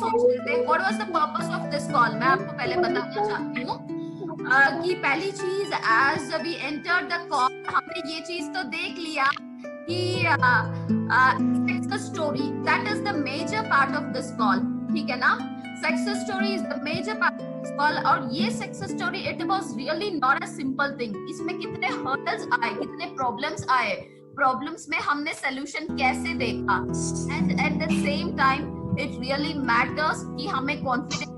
सोच रहे थे what was the purpose of this call, मैं आपको पहले बताना चाहती हूँ कि पहली चीज as we enter the call हमने ये चीज तो देख लिया कि success story that is the major part of this call, ठीक है ना। Success story is the major part of this call, और ये success story it was really not a simple thing. इसमें कितने हर्डल्स आए, कितने प्रॉब्लम्स आए, प्रॉब्लम्स में हमने सोल्यूशन कैसे देखा, and at the same time it really matters कि हमें कॉन्फिडेंस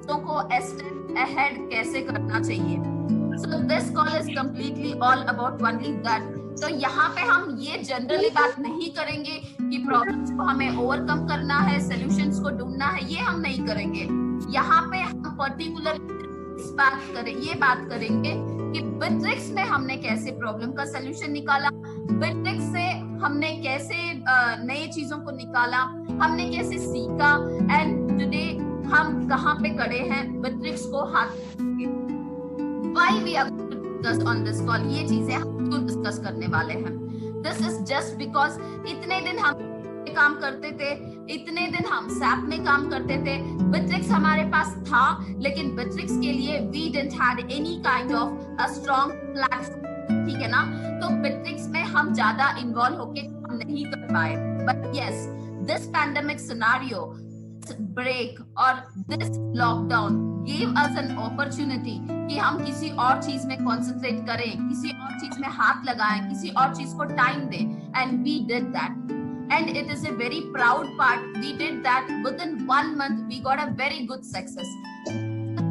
को स्टेप अहेड कैसे करना चाहिए। So this call is completely all about only that. तो यहाँ पे हम ये जनरली बात नहीं करेंगे कि प्रॉब्लम्स को हमें ओवरकम करना है, सॉल्यूशंस को ढूंढना है, ये हम नहीं करेंगे। यहाँ पे हम पर्टिकुलर ये बात करेंगे कि बिट्रिक्स में हमने कैसे प्रॉब्लम का सॉल्यूशन निकाला, बिट्रिक्स से हमने कैसे नई चीजों को निकाला, हमने कैसे सीखा, एंड टुडे हम कहाँ पे खड़े हैं बिट्रिक्स को हाथ में। Why we are going to discuss on this call, ये चीजें हम क्यों डिस्कस करने वाले हैं। This is just because इतने दिन हम काम करते थे, इतने दिन हम सैप में काम करते थे, बिट्रिक्स हमारे पास था, लेकिन बिट्रिक्स के लिए we didn't had any kind of a strong platform, ठीक है ना। तो बिट्रिक्स में हम ज्यादा इन्वॉल्व होके काम नहीं कर पाए, but yes, this pandemic scenario, break और this lockdown gave us an opportunity कि हम किसी और चीज में concentrate करें, किसी और चीज में हाथ लगाएं, किसी और चीज को टाइम दें, and we did that, and it is a very proud part. We did that within 1 month. We got a very good success.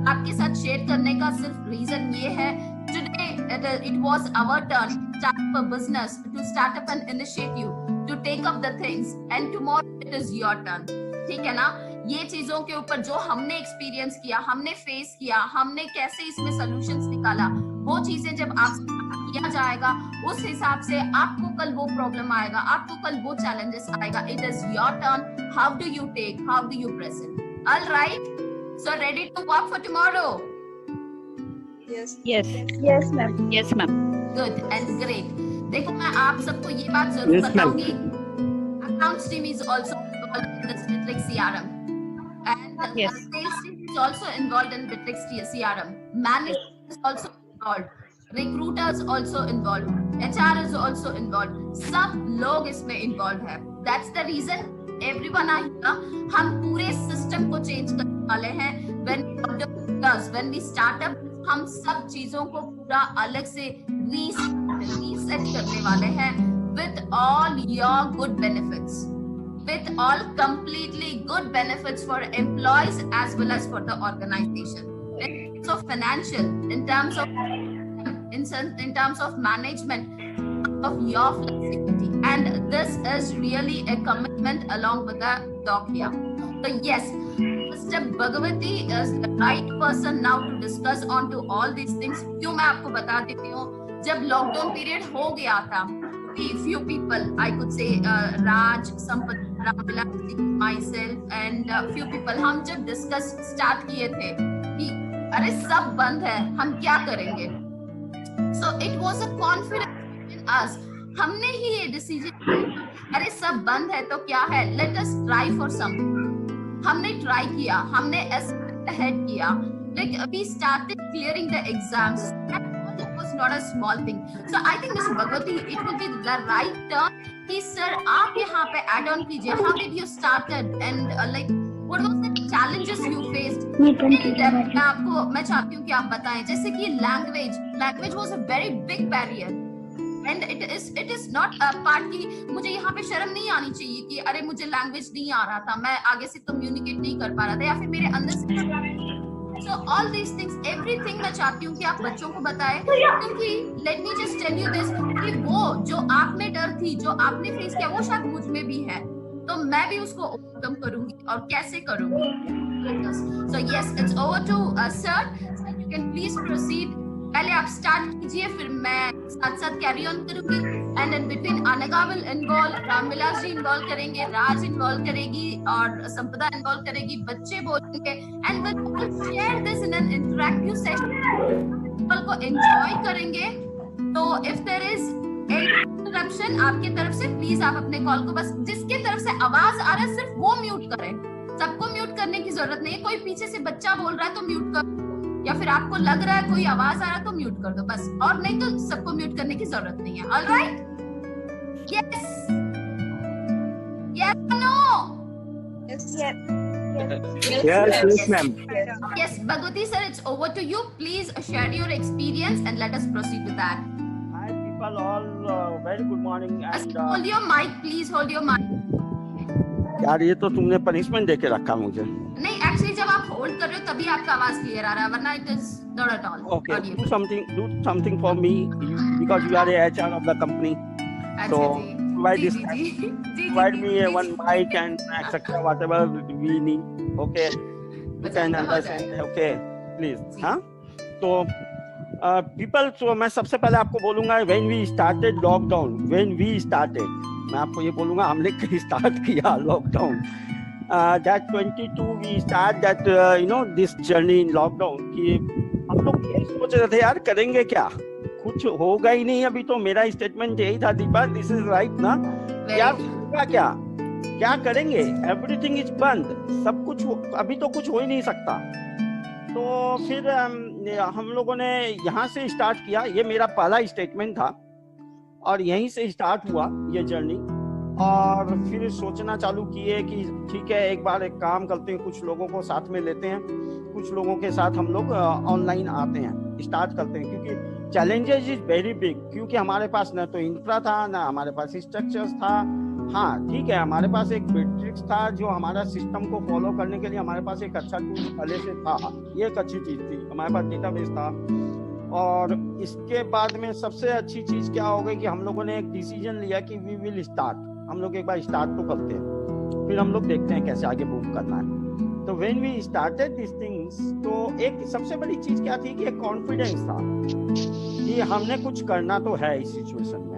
आपके साथ शेयर करने का सिर्फ रीजन ये है, today it was our turn to start up a business, to start up an initiative, to take up the things, and tomorrow it is your turn. ठीक है ना। ये चीजों के ऊपर जो हमने एक्सपीरियंस किया, हमने फेस किया, हमने कैसे इसमें सॉल्यूशंस निकाला, वो चीजें जब आपसे किया जाएगा, उस हिसाब से आपको कल वो प्रॉब्लम आएगा, आपको कल वो चैलेंजेस आएगा। It is your turn, how do you take, how do you present. All right, so ready to work for tomorrow? Yes ma'am. Good and great. देखो मैं आप सबको ये बात जरूर बताऊंगी, accounts team is also involved in this Bitrix CRM, and sales team is also involved in Bitrix CRM. Management is also involved, recruiters also involved, HR is also involved. सब लोग इसमें involved है. That's the reason everyone are here. हम पूरे system को change करने वाले हैं. When we start up, हम सब चीजों को पूरा अलग से रीसेट करने वाले हैं with all your good benefits. With all completely good benefits for employees as well as for the organization. In terms of financial, in terms of management, of your flexibility, and this is really a commitment along with the doc here. So yes, Mr. Bhagwati is the right person now to discuss on to all these things. क्यों मैं आपको बता देती हूँ, जब lockdown period हो गया था, few people, I could say Raj, Sampath, Ramila, myself and few people, हम जब डिस्कस स्टार्ट किए थे कि अरे सब बंद है, हम क्या करेंगे। So it was a confidence in us. हमने ही ये डिसीजन लिया, अरे सब बंद है तो क्या है, let us try for something. हमने ट्राई किया, हमने ahead किया, like we started clearing the exams. It was not a small thing. So I think Mr. Bhagwati, it will be the right turn कि सर आप यहाँ पे add on कीजिए. How did you started and like what was the challenges you faced? मैं चाहती हूँ कि आप बताएं, जैसे कि language was a very big barrier. And it is not a part की मुझे यहाँ पे शर्म नहीं आनी चाहिए कि अरे मुझे लैंग्वेज नहीं आ रहा था, मैं आगे से कम्युनिकेट नहीं कर पा रहा था, या फिर मेरे अंदर से। So all these things, everything मैं चाहती हूँ कि आप बच्चों को बताएं, क्योंकि let me just tell you this, कि वो जो आप में डर थी, जो आपने फेस किया, वो शायद मुझ में भी है, तो मैं भी उसको ओवरकम करूंगी, और कैसे करूंगी। So yes, it's over to sir. Sir, you can please proceed. पहले आप स्टार्ट कीजिए, फिर मैं साथ साथ कैरी ऑन करूंगी, and in between Anagha will involve, Ramvilas ji involve करेंगे, राज इन्वॉल्व करेगी, और संपदा इन्वॉल्व करेगी, बच्चे बोलेंगे, and we will share this in an interactive session, को एंजॉय करेंगे। तो if there is any interruption आपके तरफ से, प्लीज आप अपने कॉल को, बस जिसके तरफ से आवाज आ रहा है सिर्फ वो म्यूट करें, सबको म्यूट करने की जरूरत नहीं है। कोई पीछे से बच्चा बोल रहा है तो म्यूट कर दो, या फिर आपको लग रहा है कोई आवाज आ रहा है तो म्यूट कर दो बस, और नहीं तो सबको म्यूट करने की जरूरत नहीं है। All right, yes yes no? Yes, ma'am. Yes, Bhagwati sir, it's over to you. Please share your experience and let us proceed with that. Hi, people. All very good morning. And Hold your mic, please. Hold your mic. यार ये तो तुमने punishment देके रखा मुझे। नहीं, actually जब आप होल्ड कर रहे हो तभी आपका आवाज क्लियर आ रहा है, वरना it is not at all. Okay, do something for me because you are a HR of the company. So provide me one mic and etc. whatever we need. Okay, you can understand. Okay, please. हाँ, तो people, so मैं सबसे पहले आपको बोलूँगा when we started lockdown, मैं आपको ये बोलूँगा हमने कहीं स्टार्ट किया lockdown, that 22 we start that this journey in lockdown कि हम लोग ये सोच रहे थे यार करेंगे क्या, कुछ होगा ही नहीं। अभी तो मेरा स्टेटमेंट यही था दीपा, दिस इज राइट ना, यार होगा क्या करेंगे, एवरीथिंग इज बंद, सब कुछ अभी तो कुछ हो ही नहीं सकता। तो फिर हम लोगों ने यहाँ से स्टार्ट किया, ये मेरा पहला स्टेटमेंट था और यहीं से स्टार्ट हुआ ये जर्नी। और फिर सोचना चालू किए कि ठीक है एक बार एक काम करते हैं, कुछ लोगों को साथ में लेते हैं, कुछ लोगों के साथ हम लोग ऑनलाइन आते हैं, स्टार्ट करते हैं, क्योंकि चैलेंजेस इज वेरी बिग, क्योंकि हमारे पास ना तो इंफ्रा था ना हमारे पास स्ट्रक्चर्स था। हाँ ठीक है, हमारे पास एक मैट्रिक्स था जो हमारा सिस्टम को फॉलो करने के लिए हमारे पास एक अच्छा टूल पहले से था, ये एक अच्छी चीज थी, हमारे पास डेटाबेस था। और इसके बाद में सबसे अच्छी चीज क्या हो गई कि हम लोगों ने एक डिसीजन लिया कि वी विल स्टार्ट, हम लोग एक बार स्टार्ट तो करते हैं, फिर हम लोग देखते हैं कैसे आगे मूव करना है। तो when we started this things, तो एक सबसे बड़ी चीज क्या थी कि एक कॉन्फिडेंस था कि हमने कुछ करना तो है इस सिचुएशन में,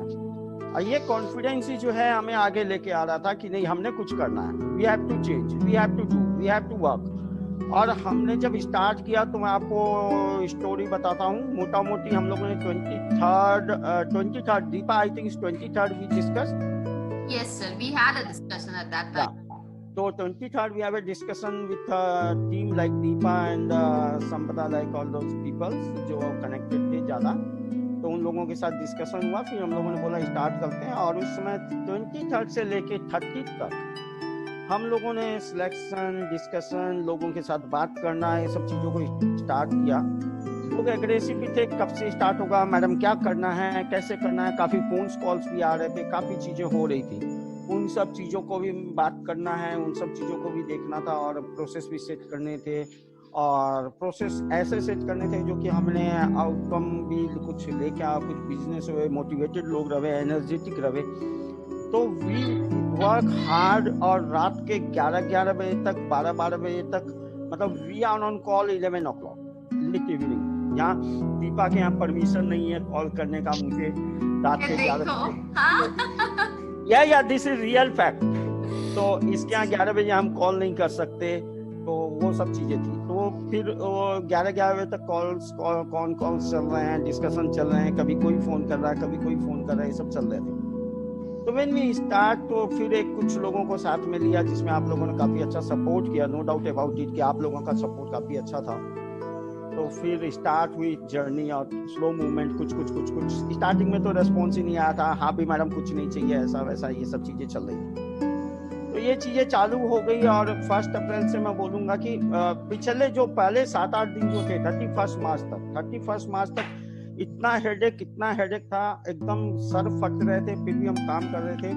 और ये कॉन्फिडेंस ही जो है हमें आगे लेके आ रहा था कि नहीं हमने कुछ करना है, we have to change, we have to do, we have to work. और हमने जब स्टार्ट किया तो मैं आपको स्टोरी बताता हूँ मोटा मोटी। हम लोगों ने 23rd Deepa, I think 23rd we discuss. Yes sir, we had a discussion at that time. So 23rd we have a discussion with a team like Deepa and Sampada, like all those people जो connected थे ज़्यादा, तो उन लोगों के साथ discussion हुआ, फिर हम लोगों ने बोला स्टार्ट करते हैं। और उस समय 23rd से लेके 30th तक हम लोगों ने सिलेक्शन, डिस्कशन, लोगों के साथ बात करना, ये सब चीज़ों को स्टार्ट किया। लोग एग्रेसिव भी थे, कब से स्टार्ट होगा, मैडम क्या करना है, कैसे करना है, काफ़ी फोन कॉल्स भी आ रहे थे, काफ़ी चीज़ें हो रही थी, उन सब चीज़ों को भी बात करना है, उन सब चीज़ों को भी देखना था, और प्रोसेस भी सेट करने थे, और प्रोसेस ऐसे सेट करने थे जो कि हमने आउटकम भी कुछ लेके आ, कुछ बिजनेस हुए, मोटिवेटेड लोग रहे, एनर्जेटिक रहे। तो वी वर्क हार्ड, और रात के 11 बजे तक, 12 बजे तक, मतलब we are on call 11 o'clock late evening. यहाँ दीपा के यहाँ परमिशन नहीं है कॉल करने का मुझे रात के 11 बजे, या दिस इज रियल फैक्ट। तो इसके यहाँ 11 बजे हम कॉल नहीं कर सकते, तो वो सब चीजें थी। तो फिर 11 बजे तक कॉल्स चल रहे हैं, डिस्कशन चल रहे हैं, कभी कोई फोन कर रहा है, कभी कोई फोन कर रहा है, ये सब चल रहे थे। तो व्हेन वी स्टार्ट, तो फिर एक कुछ लोगों को साथ में लिया जिसमें आप लोगों ने काफी अच्छा सपोर्ट किया, नो डाउट अबाउट इट कि आप लोगों का सपोर्ट काफी अच्छा था। तो फिर स्टार्ट हुई जर्नी, और स्लो मूवमेंट, कुछ स्टार्टिंग में तो रेस्पॉन्स ही नहीं आया था, हाँ भी मैडम कुछ नहीं चाहिए, ऐसा वैसा, ये सब चीजें चल रही थी। तो ये चीजें चालू हो गई, और 1 अप्रैल से मैं बोलूंगा कि पिछले जो पहले 7-8 दिन जो थे 31 मार्च तक इतना हेडेक था, एकदम सर फट रहे थे, फिर भी हम काम कर रहे थे,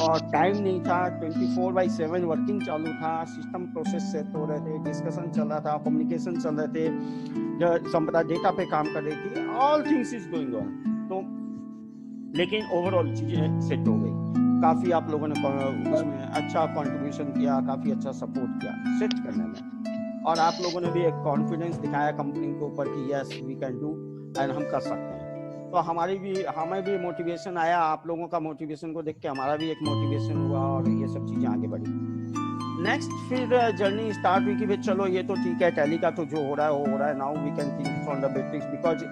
और टाइम नहीं था, 24/7 वर्किंग चालू था, सिस्टम प्रोसेस सेट हो रहे थे, डिस्कशन चल रहा था, कम्युनिकेशन चल रहे थे, जो संपदा डेटा पे काम कर रही थी, all things is going on. तो लेकिन ओवरऑल चीजें सेट हो गई, काफी आप लोगों ने उसमें अच्छा कंट्रीब्यूशन किया, काफी अच्छा सपोर्ट किया सेट करने में, और आप लोगों ने भी एक कॉन्फिडेंस दिखाया कंपनी के ऊपर कि yes we can do and हम कर सकते हैं। तो हमें भी मोटिवेशन आया, आप लोगों का मोटिवेशन को देख के हमारा भी एक मोटिवेशन हुआ, और ये सब चीजें आगे बढ़ी। नेक्स्ट फिर जर्नी स्टार्ट हुई कि भाई चलो ये तो ठीक है, टैली का तो जो हो रहा है वो हो रहा है, now we can think on the basics, because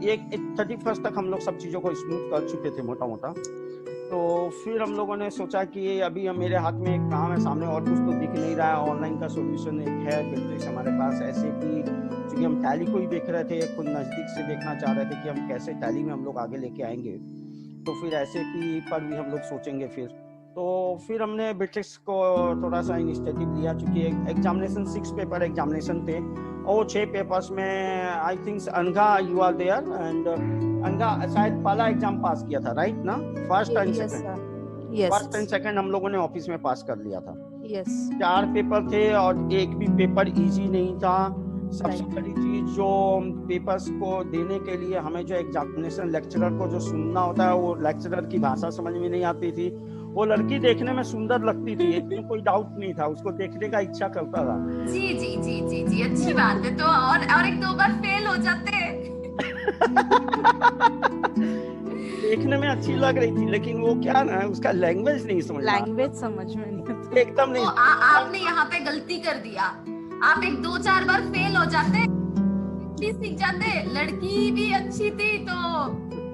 ये 31st तक हम लोग सब चीजों को स्मूथ कर चुके थे मोटा। तो फिर हम लोगों ने सोचा कि अभी मेरे हाथ में एक काम है, सामने और कुछ तो दिख नहीं रहा है, ऑनलाइन का सोल्यूशन एक है बिल्कुल हमारे पास ऐसे कि क्योंकि हम टैली को ही देख रहे थे, खुद नज़दीक से देखना चाह रहे थे कि हम कैसे टैली में हम लोग आगे लेके आएंगे। तो फिर ऐसे की पर भी हम लोग सोचेंगे फिर हमने बिट्रिक्स को थोड़ा सा इनिशिएटिव लिया, क्योंकि एग्जामिनेशन 6 पेपर एग्जामिनेशन थे और 6 पेपर्स में I think Anagha you are there and Anagha शायद पहला एग्जाम पास किया था, राइट ना? First and second, first and second हम लोगों ने ऑफिस में पास कर लिया था। 4 पेपर थे और एक भी पेपर इजी नहीं था। सबसे बड़ी चीज जो पेपर्स को देने के लिए हमें जो एग्जामिनेशन लेक्चरर को जो सुनना होता है, वो लेक्चरर की भाषा समझ में नहीं आती थी। वो लड़की देखने में सुंदर लगती थी, इसमें कोई डाउट नहीं था, उसको देखने का इच्छा करता था। जी जी जी जी जी अच्छी बात है। तो और एक दो बार फेल हो जाते देखने में अच्छी लग रही थी, लेकिन वो क्या ना उसका लैंग्वेज नहीं समझ में नहीं एकदम नहीं। आपने यहाँ पे गलती कर दिया। आप 1-2-4 बार फेल हो जाते, सीख जाते। लड़की भी अच्छी थी तो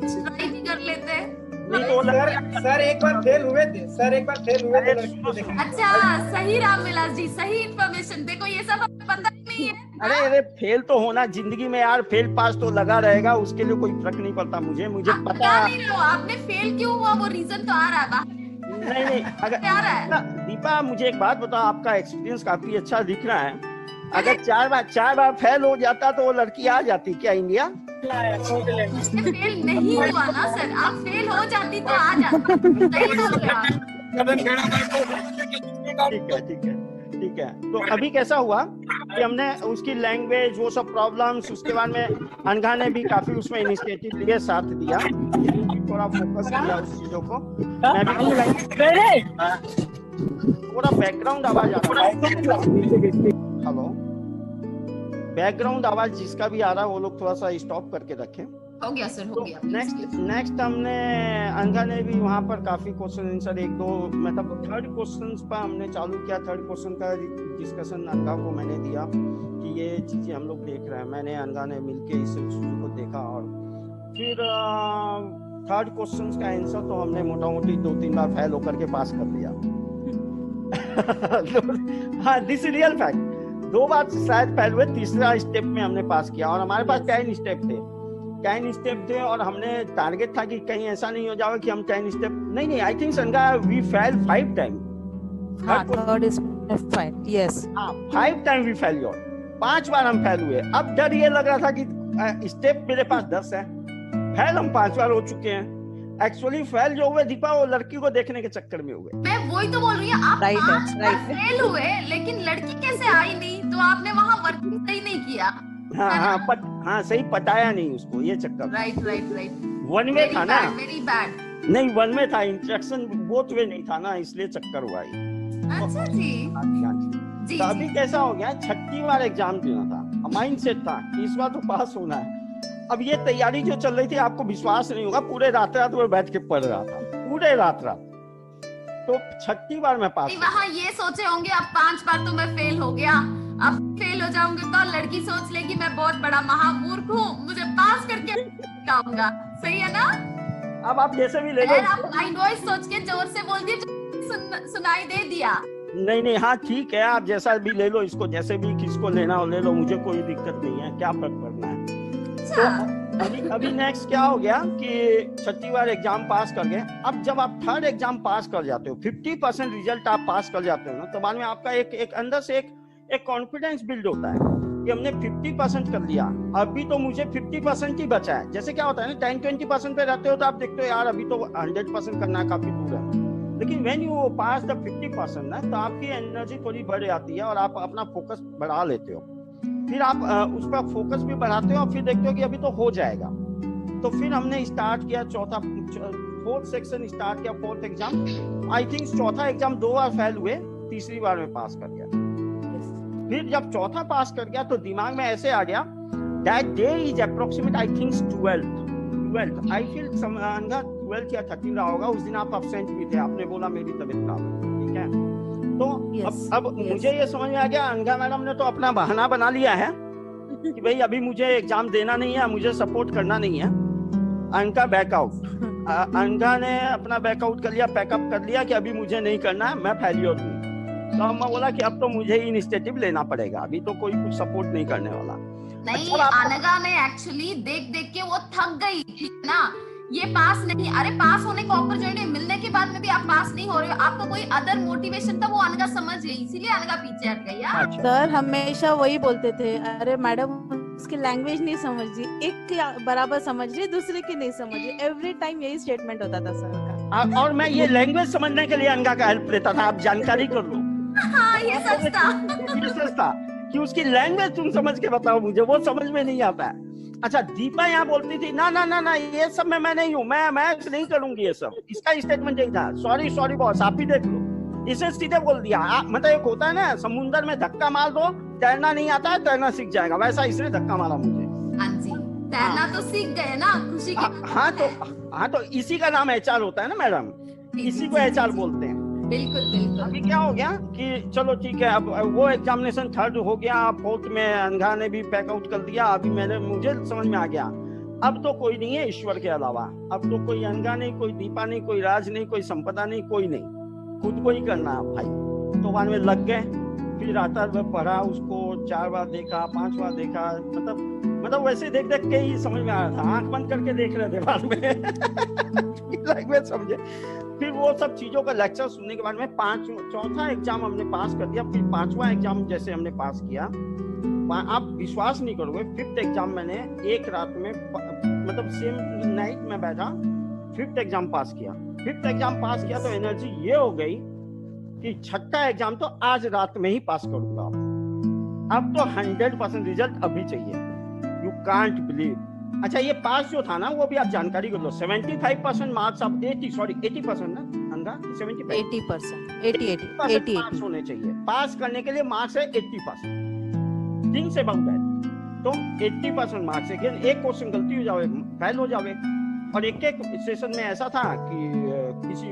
ट्राई भी कर लेते। सर एक बार फेल हुए थे। अच्छा, सही रामविलास जी, सही इन्फॉर्मेशन। देखो ये सब हमें पता ही नहीं है। अरे फेल तो होना जिंदगी में यार, फेल पास तो लगा रहेगा, उसके लिए कोई फर्क नहीं पड़ता। मुझे पता है आपने फेल क्यों हुआ, वो रीजन तो आ रहा है बाहर। नहीं अगर आ रहा है। दीपा मुझे एक बात बताओ, आपका एक्सपीरियंस काफी अच्छा दिख रहा है। अगर 4 बार फेल हो जाता तो वो लड़की आ जाती क्या इंडिया? फेल नहीं हुआ ना सर, आप फेल हो जाती तो आ जाती। ठीक है। तो अभी कैसा हुआ कि हमने उसकी लैंग्वेज वो सब प्रॉब्लम्स, उसके बाद में अनघा ने भी काफी उसमें इनिशिएटिव लिए, साथ दिया, थोड़ा फोकस किया उस चीजों को। मैं भी थोड़ा बैकग्राउंड आवाज आ रहा है। हेलो, बैकग्राउंड आवाज जिसका भी आ रहा है वो लोग थोड़ा सा स्टॉप करके रखें। हो गया सर, हो गया। नेक्स्ट हमने अनघा ने भी वहाँ पर काफी क्वेश्चन आंसर, 1-2 मतलब 3rd क्वेश्चन पर हमने चालू किया। 3rd क्वेश्चन का डिस्कशन अनघा को मैंने दिया कि ये चीजें हम लोग देख रहे हैं। मैंने अनघा ने मिलके इस चीज को देखा और फिर 3rd क्वेश्चन का आंसर तो हमने मोटा मोटी 2-3 बार फेल होकर के पास कर दिया। हाँ, दिस रियल फैक्ट। 2 बार शायद फेल हुए, तीसरा स्टेप में हमने पास किया। और हमारे पास 10 स्टेप थे और हमने टारगेट था कि कहीं ऐसा नहीं हो जाए कि हम 10 स्टेप नहीं I think Sanga we fail 5 time. 3rd is 5, yes। 5 time we fail your, 5 बार हम फेल हुए। अब डर ये लग रहा था कि स्टेप मेरे पास 10 है, फेल हम 5 बार हो चुके हैं। एक्चुअली फेल जो हुए दीपा, वो लड़की को देखने के चक्कर में हुए। मैं वही तो बोल रही हूँ, आप 5 बार फेल हुए लेकिन लड़की कैसे आई नहीं? तो आपने वहाँ वर्किंग सही नहीं किया। हाँ सही पटाया नहीं उसको, ये चक्कर। राइट। 1 वे था ना, वेरी बैड। नहीं 1 में था, इंस्ट्रक्शन बोथ वे नहीं था ना, इसलिए चक्कर हुआ। अच्छा जी। तो अभी कैसा हो गया, 6ठी बार एग्जाम देना था, माइंड सेट था इस बार तो पास होना है। अब ये तैयारी जो चल रही थी, आपको विश्वास नहीं होगा, पूरे रात में बैठ के पढ़ रहा था, पूरे रात। तो 6ठी बार मैं पास। वहाँ ये सोचे होंगे अब 5 बार तो मैं फेल हो गया, अब फेल हो जाऊंगी तो लड़की सोच लेगी मैं बहुत बड़ा महामूर्ख हूँ, मुझे पास करके आऊंगा। सही है ना? अब आप जैसे भी ले लो, आप माइंड वॉइस सोच के जोर से बोल दिए, सुनाई दे दिया। नहीं हाँ ठीक है, आप जैसा भी ले लो इसको, जैसे भी किसको लेना हो ले लो, मुझे कोई दिक्कत नहीं है, क्या फर्क पड़ना है। तो अभी नेक्स्ट क्या हो गया कि 6ठी बार एग्जाम पास कर गए। अब जब आप 3rd एग्जाम पास कर जाते हो, 50% रिजल्ट आप पास कर जाते हो ना, तो बाद में आपका एक अंदर से एक कॉन्फिडेंस बिल्ड होता है कि हमने 50% कर लिया, अभी तो मुझे 50% ही बचा है। जैसे क्या होता है ना, 10-20% पे रहते हो तो आप देखते हो यार अभी तो 100% करना है, काफी दूर है। लेकिन व्हेन यू पास द 50% ना, तो आपकी एनर्जी थोड़ी बढ़ जाती है और आप अपना फोकस बढ़ा लेते हो। फिर आप उस पर फोकस भी बढ़ाते हो और फिर देखते हो कि अभी तो हो जाएगा। तो फिर हमने स्टार्ट किया 4th सेक्शन स्टार्ट किया, 4th एग्जाम। आई थिंक 4था एग्जाम 2 बार फेल हुए, तीसरी बार में पास कर गया। फिर जब 4था पास कर गया तो दिमाग में ऐसे आ गया, that day is approximate I think 12th। I feel 12th या 13 रहा होगा। उस दिन आप एब्सेंट भी थे, आपने बोला मेरी तबीयत खराब है, ठीक है। तो अब मुझे ये समझ में आ गया, अनघा मैडम ने तो अपना बहाना बना लिया है कि भाई अभी मुझे एग्जाम देना नहीं है, मुझे सपोर्ट करना नहीं है, अनका बैकआउट। अनघा ने अपना बैकआउट कर लिया, पैकअप कर लिया कि अभी मुझे नहीं करना है, मैं फेलियर हूँ। तो अब मैं बोला कि अब तो मुझे ही इनिशिएटिव लेना पड़ेगा, अभी तो कोई कुछ सपोर्ट नहीं करने वाला। नहीं, अच्छा, अनघा ने एक्चुअली देख देख के वो थक गई थी ना, ये पास नहीं, अरे पास होने का अपॉर्चुनिटी मिलने के बाद में भी आप पास नहीं हो रहे हो, आपका कोई अदर मोटिवेशन था, वो अनघा समझ गई, इसीलिए अनघा पीछे हट गई यार। सर हमेशा वही बोलते थे, अरे मैडम उसकी लैंग्वेज नहीं समझ रही, एक के बराबर समझ रही, दूसरे की नहीं समझ रही, एवरी टाइम यही स्टेटमेंट होता था सर का। और मैं ये लैंग्वेज समझने के लिए अनघा का हेल्प लेता था, आप जानकारी कर लो। हाँ, ये सच था। ये सच था कि उसकी लैंग्वेज तुम समझ के बताओ मुझे, वो समझ में नहीं आता है। अच्छा, दीपा यहाँ बोलती थी ना ना ना ना, ये सब में मैं नहीं हूँ, मैं नहीं करूंगी ये सब। इसका स्टेटमेंट यही था, सॉरी सॉरी बॉस, आप ही देख लो। इसे सीधे बोल दिया। मतलब एक होता है ना, समुंदर में धक्का मार दो, तैरना नहीं आता है, तैरना सीख जाएगा, वैसा इसने धक्का मारा मुझे। हाँ जी, तैरना तो सीख गए ना, खुशी की। हाँ तो इसी का नाम एचआर होता है ना मैडम, इसी को एचआर बोलते हैं। बिल्कुल बिल्कुल। अभी क्या हो गया कि चलो ठीक है, अब वो एग्जामिनेशन थर्ड हो गया, फोर्थ में अनघा ने भी पैकआउट कर दिया। अभी मुझे समझ में आ गया, अब तो कोई नहीं है ईश्वर के अलावा, अब तो कोई अनघा नहीं, कोई दीपा नहीं, कोई राज नहीं, कोई संपदा नहीं, कोई नहीं, खुद को ही करना भाई। तो बाद में लग गए, फिर रात में पढ़ा, उसको 4 बार देखा, 5 बार देखा, मतलब वैसे देख देख के ही समझ में आ रहा था, आंख बंद करके देख रहे थे बाद में लैंग्वेज समझे। फिर वो सब चीजों का लेक्चर सुनने के बाद में चौथा एग्जाम हमने पास कर दिया। फिर 5वां एग्जाम जैसे हमने पास किया, आप विश्वास नहीं करोगे, 5th एग्जाम मैंने एक रात में, मतलब सेम नाइट में बैठा, 5th एग्जाम पास किया। 5th एग्जाम पास किया तो एनर्जी ये हो गई कि 6ठा एग्जाम तो आज रात में ही पास करूंगा। अब तो 100% रिजल्ट अभी चाहिए, यू कांट बिलीव। अच्छा, ये पास जो था ना, वो भी आप जानकारी कर लो, 75% मार्क्स, आप 80% ना अनघा, 80% पास होने चाहिए। पास करने के लिए मार्क्स है 80%, थिंग्स अबाउट दैट। तो 80% मार्क्स है, एक क्वेश्चन गलती हो जावे, फेल हो जावे। और एक सेशन में ऐसा था कि किसी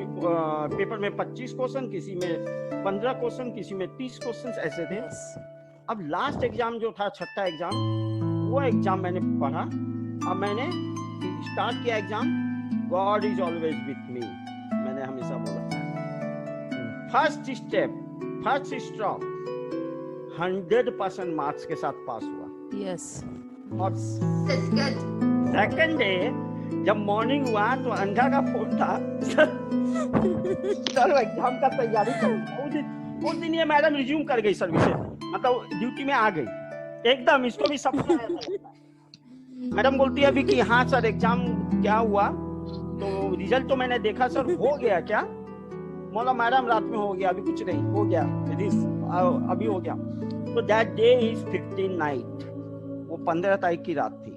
पेपर में 25 क्वेश्चन, किसी में 15 क्वेश्चन, किसी में 30 क्वेश्चन ऐसे थे। अब लास्ट एग्जाम जो था, 6ठा एग्जाम, वो एग्जाम मैंने पढ़ा। अब मैंने स्टार्ट किया exam, God is always with me, मैंने हमेशा बोला। First step, first stroke 100% marks के साथ पास हुआ। यस। और सेकंड डे जब मॉर्निंग हुआ तो अनघा का फोन था, सर एग्जाम का तैयारी कर। उस दिन ये मैडम रिज्यूम कर गई सर्विसेज, मतलब ड्यूटी में आ गई एकदम। इसको भी सपना आया। मैडम बोलती है अभी कि हाँ सर एग्जाम क्या हुआ, तो रिजल्ट तो मैंने देखा सर, हो गया क्या? बोला मैडम रात में हो गया, अभी कुछ नहीं, हो गया अभी हो गया। तो दैट डे इज 15 नाइट, वो 15 तारीख की रात थी,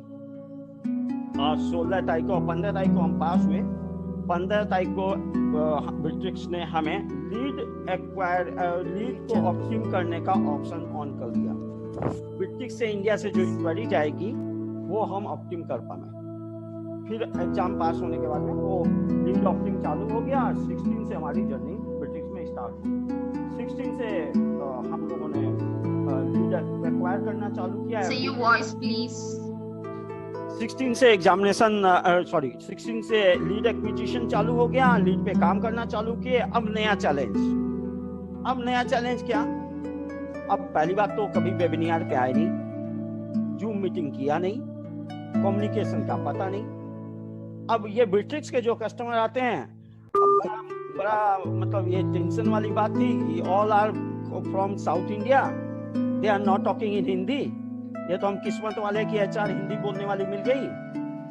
और 16 तारीख को और 15 तारीख को हम पास हुए। 15 तारीख को बिट्रिक्स ने हमें लीड को ऑप्शन करने का ऑप्शन ऑन कर दिया। बिट्रिक्स से इंडिया से जो इंक्वायरी जाएगी वो हम ऑप्टिम कर पाए। फिर एग्जाम पास होने के बाद में वो लीड ऑप्टिंग चालू हो गया। 16 से हमारी जर्नी बिट्रिक्स में स्टार्ट हुई। 16 से हम लोगों ने लीड एक्वायर करना चालू किया। Say your voice please. 16 से एग्जामिनेशन 16 से लीड एक्विजिशन चालू हो गया, लीड पे काम करना चालू किए। अब नया चैलेंज क्या? अब पहली बात तो कभी वेबिनार पे आए नहीं, जूम मीटिंग किया नहीं, कम्युनिकेशन का पता नहीं। अब ये बिट्रिक्स के जो कस्टमर आते हैं, बड़ा मतलब ये टेंशन वाली बात थी। All are from south India, they are not talking in Hindi. ये तो हम किस्मत वाले की एचआर हिंदी बोलने वाली मिल गई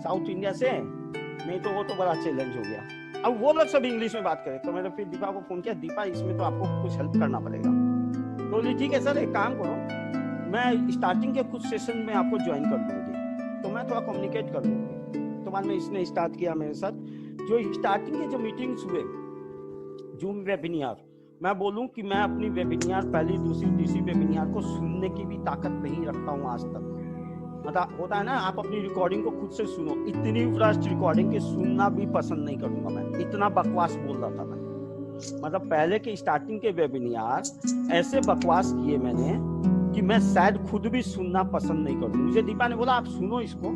साउथ इंडिया से, नहीं तो वो तो बड़ा चैलेंज हो गया। अब वो लोग सब इंग्लिश में बात करें, तो मैंने फिर दीपा को फोन किया, दीपा इसमें तो आपको कुछ हेल्प करना पड़ेगा। तो बोली ठीक है सर, एक काम करो, मैं स्टार्टिंग के कुछ सेशन में आपको ज्वाइन कर दूंगी, तो मैं थोड़ा कम्युनिकेट कर दूंगी। तो बाद में इसने स्टार्ट किया मेरे साथ। जो स्टार्टिंग के जो मीटिंग्स हुए जूम वेबिनार, मैं बोलूं कि मैं अपनी वेबिनार पहली दूसरी तीसरी वेबिनार को सुनने की भी ताकत नहीं रखता हूं आज तक। मतलब होता है ना, आप अपनी रिकॉर्डिंग को खुद से सुनो, इतनी फ्रस्ट रिकॉर्डिंग के सुनना भी पसंद नहीं करूंगा मैं, इतना बकवास बोल रहा था मैं। मतलब पहले के स्टार्टिंग के वेबिनार ऐसे बकवास किए मैंने कि मैं शायद खुद भी सुनना पसंद नहीं करूं। मुझे दीपा ने बोला आप सुनो इसको,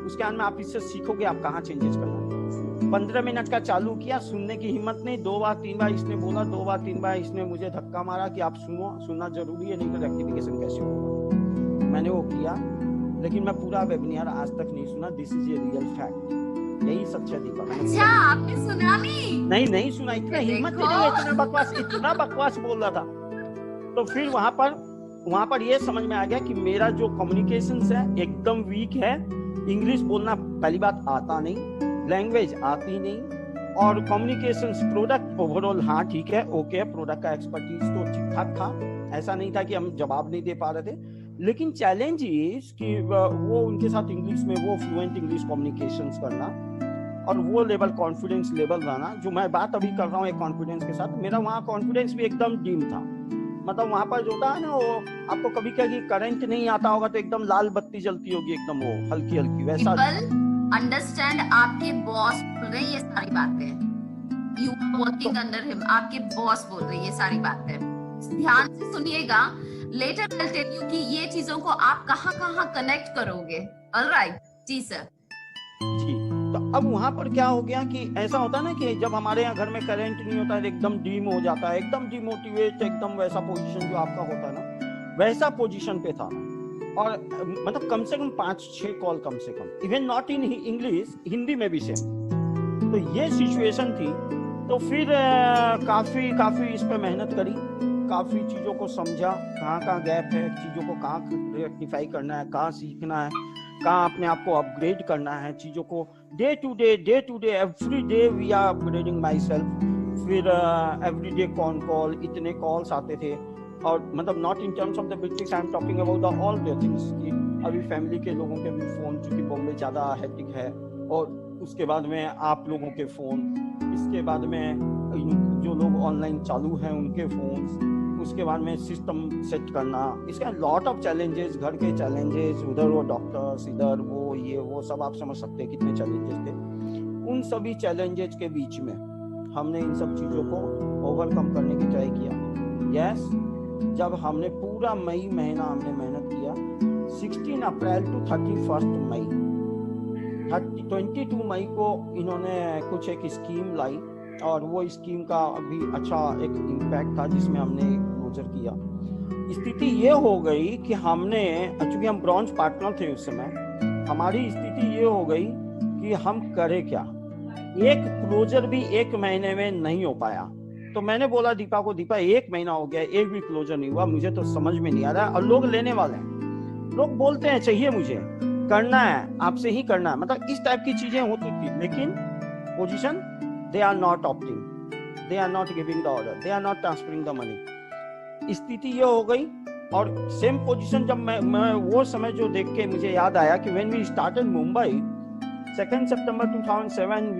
उसके बाद में आप इससे सीखोगे आप कहाँ चेंजेस करना है। 15 मिनट का चालू किया, सुनने की हिम्मत नहीं, 2 बार 3 बार इसने बोला, 2 बार 3 बार इसने मुझे धक्का मारा कि आप सुनो, सुनना जरूरी है, नहीं तो रेक्टिफिकेशन कैसे होगा। मैंने वो किया, लेकिन मैं पूरा वेबिनार आज तक नहीं सुना। This is a real fact, यही सच है दीपा। अच्छा, आपने सुना नहीं सुना, इतना हिम्मत नहीं, इतना बकवास बोल रहा था। तो फिर वहां पर ये समझ में आ गया कि मेरा जो कम्युनिकेशंस है एकदम वीक है। इंग्लिश बोलना पहली बात आता नहीं, लैंग्वेज आती नहीं, और कम्युनिकेशंस, प्रोडक्ट ओवरऑल हाँ ठीक है, ओके, प्रोडक्ट का एक्सपर्टीज तो ठीक ठाक था, ऐसा नहीं था कि हम जवाब नहीं दे पा रहे थे। लेकिन चैलेंज इज कि वो उनके साथ इंग्लिश में वो फ्लुएंट इंग्लिश कम्युनिकेशंस करना और वो लेवल, कॉन्फिडेंस लेवल रहना, जो मैं बात अभी कर रहा हूँ एक कॉन्फिडेंस के साथ, मेरा वहाँ कॉन्फिडेंस भी एकदम डिम था। मतलब वहां पर जो होता है ना, वो आपको कभी कभी करंट नहीं आता होगा तो एकदम लाल बत्ती जलती होगी, एकदम वो हल्की हल्की वैसा। अंडरस्टैंड, आपके बॉस बोल रहे हैं ये सारी बातें, you are working under him, आपके बॉस बोल रहे हैं ये सारी बातें, ध्यान से सुनिएगा। Later I will tell you कि ये चीजों को आप कहाँ कनेक्ट करोगे। ऑलराइट जी सर। जी, तो अब वहां पर क्या हो गया कि ऐसा होता है ना कि जब हमारे यहाँ घर में करंट नहीं होता है, एकदम डीम हो जाता है, एकदम डिमोटिवेट, एकदम वैसा पोजीशन जो आपका होता है ना, वैसा पोजीशन पे था। और मतलब कम से कम 5-6 कॉल कम से कम, even not in English, Hindi में भी सेम। तो ये सिचुएशन थी। तो फिर काफी इस पे मेहनत करी, काफी चीजों को समझा, कहाँ गैप है, चीजों को कहाँ रेक्टिफाई करना है, कहाँ सीखना है, कहाँ अपने आप को अपग्रेड करना है, चीजों को day to day every day we are upgrading myself. फिर एवरी डे कॉल, इतने कॉल्स आते थे, और मतलब not in terms of the buildings, I am talking about the all the things कि अभी फैमिली के लोगों के भी फोन, चूंकि बॉम्बे ज्यादा हेक्टिक है, और उसके बाद में आप लोगों के फोन, इसके बाद में जो लोग ऑनलाइन चालू हैं उनके फोन, उसके बाद में सिस्टम सेट करना, इसका लॉट ऑफ चैलेंजेस, घर के चैलेंजेस, उधर वो डॉक्टर्स, इधर वो ये वो सब, आप समझ सकते हैं कितने चैलेंजेस थे। उन सभी चैलेंजेस के बीच में हमने इन सब चीजों को ओवरकम करने की ट्राई किया। यस, जब हमने पूरा मई महीना हमने मेहनत किया, 16 अप्रैल टू 31 मई, 22 मई को इन्होंने कुछ एक स्कीम लाई, और वो स्कीम का अभी अच्छा एक इम्पैक्ट था जिसमें हमने क्लोजर किया। स्थिति ये हो गई कि हमने, चूंकि हम ब्रॉन्ज पार्टनर थे उस समय, हमारी स्थिति ये हो गई कि हम करें क्या। एक क्लोजर भी 1 महीने में नहीं हो पाया। तो मैंने बोला दीपा को, दीपा 1 महीना हो गया, एक भी क्लोजर नहीं हुआ, मुझे तो समझ में नहीं आ रहा है, और लोग लेने वाले हैं, लोग बोलते हैं चाहिए मुझे, करना है, आपसे ही करना है, मतलब इस टाइप की चीजें होती थी। लेकिन position, they are not opting, they are not giving the order, they are not transferring the money। स्थिति ये हो गई। और सेम पोजीशन जब मैं वो समय जो देख के मुझे याद आया कि when we started मुंबई, 2 सितंबर 2007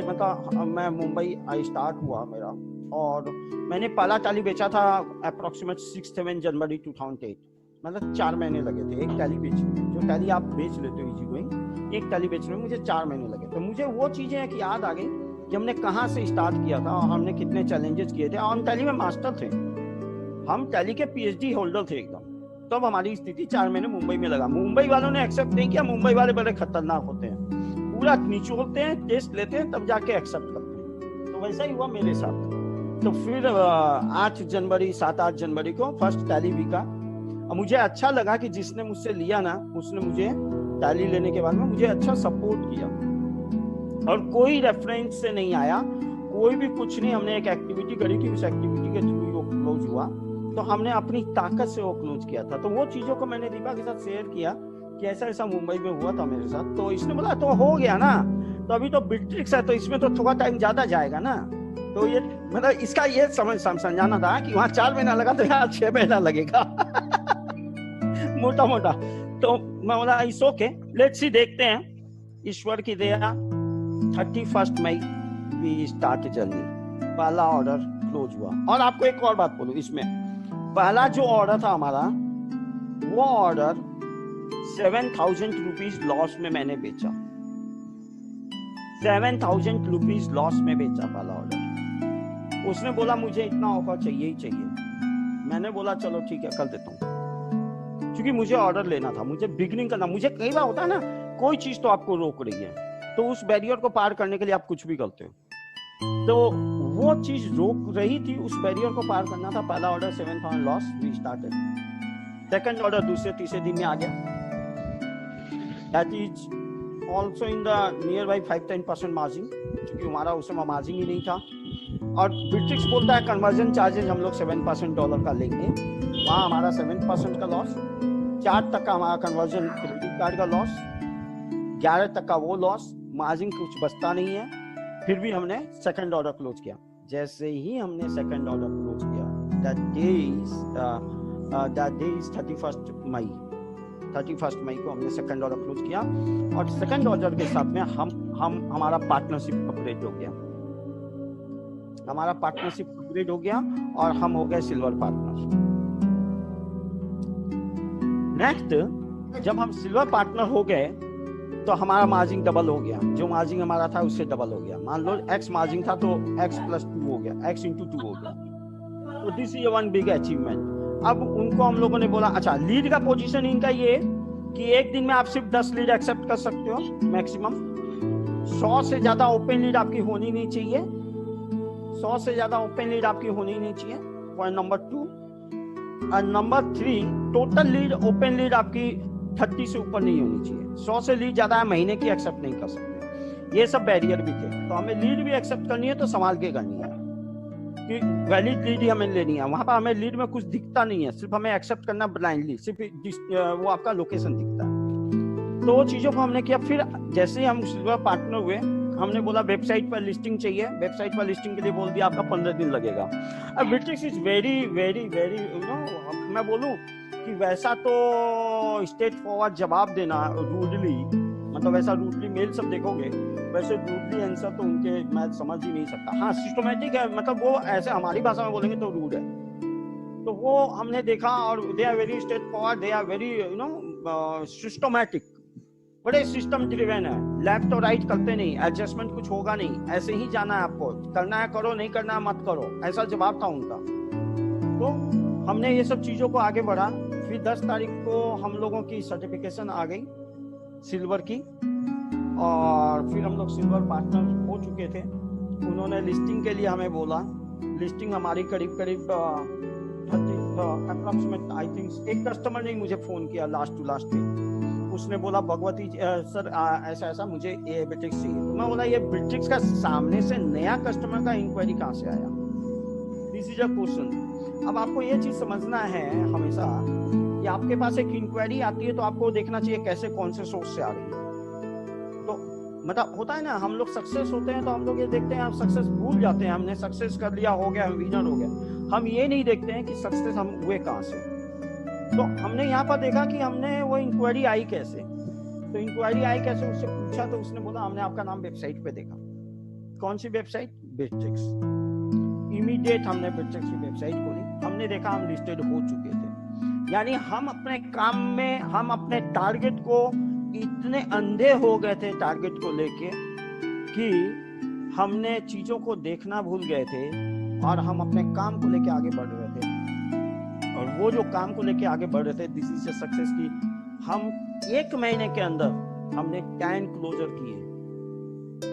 मतलब मैं मुंबई आई स्टार्ट हुआ मेरा, और मैंने पहला टैली बेचा था अप्रोक्सीमेट 6-7 जनवरी 2008, मतलब 4 महीने लगे थे एक टैली बेचने में। जो टैली आप बेच लेते हो इजी गोइंग, एक टैली बेचने में मुझे 4 महीने लगे। तो मुझे वो चीजें कि याद आ गई कि हमने कहाँ से स्टार्ट किया था और हमने कितने चैलेंजेस किए थे, और हम टैली में मास्टर थे, हम टैली के PhD होल्डर थे एकदम। तब हमारी स्थिति 4 महीने मुंबई में लगा। मुंबई वालों ने एक्सेप्ट नहीं किया, मुंबई वाले बड़े खतरनाक होते हैं, पूरा निचोड़ते हैं, टेस्ट लेते हैं, तब जाके एक्सेप्ट करते हैं। तो वैसा ही हुआ मेरे साथ। तो फिर 8 जनवरी 7-8 जनवरी को फर्स्ट टैली बिका, और मुझे अच्छा लगा कि जिसने मुझसे लिया ना, उसने मुझे टैली लेने के बाद में मुझे अच्छा सपोर्ट किया, और कोई रेफरेंस से नहीं आया, कोई भी कुछ नहीं। हमने एक एक्टिविटी करी कि उस एक्टिविटी के थ्रू वो क्लोज हुआ, तो हमने अपनी ताकत से वो क्लोज किया था। तो वो चीजों को मैंने दीपा के साथ शेयर किया कि ऐसा ऐसा मुंबई में हुआ था मेरे साथ। तो इसने बोला तो हो गया ना, तो अभी तो बिट्रिक्स है, तो इसमें तो थोड़ा टाइम ज्यादा जाएगा ना। तो ये मतलब इसका ये समझाना था कि वहाँ 4 महीना लगा तो यहाँ 6 महीना लगेगा मोटा। तो मैं बोला इट्स ओके, लेट्स सी, देखते हैं, ईश्वर की दया। 31 मई वी स्टार्ट जर्नी, पहला ऑर्डर क्लोज हुआ। और आपको एक और बात बोलूं, इसमें पहला जो ऑर्डर था हमारा, वो ऑर्डर 7,000 रुपीज लॉस में मैंने बेचा, 7,000 रुपीज लॉस में बेचा पहला ऑर्डर। उसने बोला मुझे इतना ऑफर चाहिए ही चाहिए। मैंने बोला चलो ठीक है कर देता हूँ, क्योंकि मुझे ऑर्डर लेना था, मुझे बिगनिंग करना। मुझे कई बार होता है ना, कोई चीज तो आपको रोक रही है, तो उस बैरियर को पार करने के लिए आप कुछ भी करते हो। तो वो चीज रोक रही थी, उस बैरियर को पार करना था। पहला order 7,000 loss, we started. Second order दूसरे तीसरे दिन में आ गया, that is also in the nearby 5-10% margin, क्योंकि हमारा उस समय मार्जिन ही नहीं था। और बिट्रिक्स बोलता है कन्वर्जन चार्जेस हम लोग $7 का लेंगे, वहाँ हमारा 7% का लॉस, 4 तक का हमारा कन्वर्जन क्रेडिट कार्ड का लॉस, 11 तक का वो लॉस, मार्जिन कुछ बचता नहीं है। फिर भी हमने सेकंड ऑर्डर क्लोज किया। जैसे ही हमने सेकंड ऑर्डर क्लोज किया, दैट डे इज 31 मई। 31 मई को हमने सेकंड ऑर्डर क्लोज किया, और सेकंड ऑर्डर के साथ में हमारा पार्टनरशिप अपग्रेड हो गया। हमारा पार्टनरशिप अपग्रेड हो गया और हम हो गए सिल्वर पार्टनर। नेक्स्ट, जब हम सिल्वर पार्टनर हो गए तो हमारा मार्जिन डबल हो गया। जो मार्जिन हमारा था उससे डबल हो गया। मान लो x मार्जिन था तो x + 2 हो गया, x × 2 हो गया। तो this is one big achievement. अब उनको हम लोगों ने बोला, अच्छा लीड का पोजीशन इनका ये कि एक दिन में आप सिर्फ 10 लीड एक्सेप्ट कर सकते हो मैक्सिमम। 100 से ज्यादा ओपन लीड आपकी होनी नहीं चाहिए। 100 से ज्यादा ओपन लीड आपकी होनी नहीं चाहिए, पॉइंट नंबर 2। और number 3, total lead open lead आपकी 30 से ऊपर नहीं होनी चाहिए। 100 से लीड ज्यादा है महीने की एक्सेप्ट नहीं कर सकते। ये सब बैरियर भी थे। तो हमें लीड भी एक्सेप्ट करनी है तो संभाल के करनी है, कि वैलिड लीड ही हमें लेनी है। वहां पर हमें लीड में कुछ दिखता नहीं है, सिर्फ हमें एक्सेप्ट करना ब्लाइंडली, सिर्फ वो आपका लोकेशन दिखता है। तो वो चीजों को हमने किया। फिर जैसे ही हम सिल्वर पार्टनर हुए, हमने बोला वेबसाइट पर लिस्टिंग चाहिए। वेबसाइट पर लिस्टिंग के लिए बोल दिया आपका 15 दिन लगेगा। अब Bitrix is very very very मैं बोलूं कि वैसा तो स्ट्रेट फॉरवर्ड जवाब देना रूडली, मतलब ऐसा रूडली मेल सब देखोगे, वैसे रूडली आंसर तो उनके मैं समझ ही नहीं सकता। हाँ सिस्टमैटिक है, मतलब वो ऐसे हमारी भाषा में बोलेंगे तो रूड है। तो वो हमने देखा, और they are very straightforward, they are very systematic, बड़े सिस्टम ड्रिवन है। लेफ्ट और राइट करते नहीं, एडजस्टमेंट कुछ होगा नहीं, ऐसे ही जाना है आपको, करना है करो, नहीं करना है मत करो, ऐसा जवाब था उनका। तो हमने ये सब चीजों को आगे बढ़ा। फिर 10 तारीख को हम लोगों की सर्टिफिकेशन आ गई सिल्वर की, और फिर हम लोग सिल्वर पार्टनर हो चुके थे। उन्होंने लिस्टिंग के लिए हमें बोला। लिस्टिंग हमारी करीब करीब अप्रॉक्सीमेट आई थिंक, एक कस्टमर ने मुझे फोन किया लास्ट टू लास्ट वीक। उसने बोला भगवती सर ऐसा ऐसा मुझे ये बिट्रिक्स चाहिए। मैं बोला ये बिट्रिक्स का सामने से नया कस्टमर का इंक्वायरी कहाँ से आया? This is a question. अब आपको ये चीज समझना है हमेशा कि आपके पास एक इंक्वायरी आती है तो आपको देखना चाहिए कैसे, कौन से सोर्स से आ रही है। तो मतलब होता है ना, हम लोग सक्सेस होते हैं तो हम लोग ये देखते हैं, आप सक्सेस भूल जाते हैं, हमने सक्सेस कर लिया, हो गया, विनर हो गया। हम ये नहीं देखते हैं कि सक्सेस हम हुए कहाँ से। तो हमने यहाँ पर देखा कि हमने वो इंक्वायरी आई कैसे। तो इंक्वायरी आई कैसे, उससे पूछा तो उसने बोला हमने आपका नाम वेबसाइट पे देखा। कौन सी वेबसाइट? बिट्रिक्स। इमीडिएट हमने बिट्रिक्स की वेबसाइट खोली, हमने देखा हम लिस्टेड हो चुके थे। यानी हम अपने काम में, हम अपने टारगेट को इतने अंधे हो गए थे टारगेट को लेके कि हमने चीजों को देखना भूल गए थे, और हम अपने काम को लेके आगे बढ़ रहे थे। और वो जो काम को लेके आगे बढ़ रहे थे, दिस इज अ सक्सेस की हम 1 महीने के अंदर हमने 10 क्लोजर किए।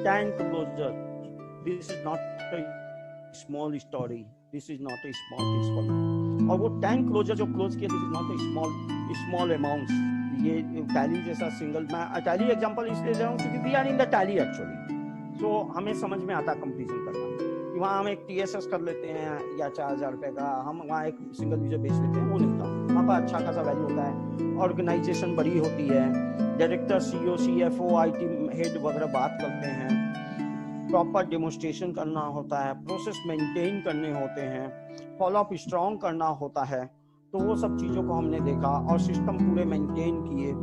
10 closure, this is not a small story, this is not a small things for me. और वो 10 क्लोजर जो क्लोज किए, this is not a small amounts. ये टैली जैसा सिंगल, मैं टैली एग्जांपल इसलिए ले रहा हूँ क्योंकि we are in the Tally actually. So हमें समझ में आता कंपटीशन करना, कि वहाँ हम एक TSS कर लेते हैं या 4000 रुपए का, हम वहाँ एक सिंगल यूजर बेच लेते हैं, वो नहीं था। वहाँ पर अच्छा खासा वैल्यू होता है, ऑर्गेनाइजेशन बड़ी होती है, director, CEO, CFO, IT head वगैरह बात करते हैं, प्रॉपर डेमोन्स्ट्रेशन करना होता है, प्रोसेस मेंटेन करने होते हैं, फॉलोअप स्ट्रॉन्ग करना होता है। तो वो सब चीज़ों को हमने देखा और सिस्टम पूरे मेंटेन किए।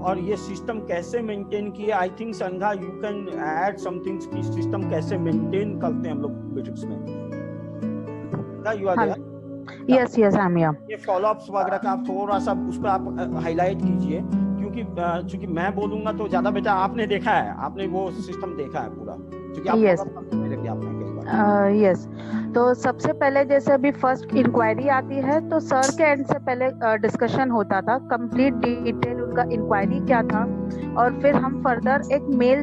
और ये सिस्टम कैसे मेंटेन किए, I think Sandhya you can add something कि सिस्टम कैसे मेंटेन करते हैं हम लोग बिट्रिक्स में। You are there? Yes yes I am here. ये फॉलोअप्स वगैरह का आप थोड़ा सा उस पर आप हाईलाइट कीजिए, क्योंकि मैं बोलूंगा तो ज्यादा बेटा आपने देखा है, आपने वो सिस्टम देखा है पूरा, क्योंकि आप Yes. follow-up करते मेरे आपने कई बार। यस तो सबसे पहले जैसे अभी फर्स्ट इंक्वायरी आती है तो सर के एंड से पहले डिस्कशन होता था, कंप्लीट डिटेल उनका इंक्वायरी क्या था, और फिर हम फर्दर एक मेल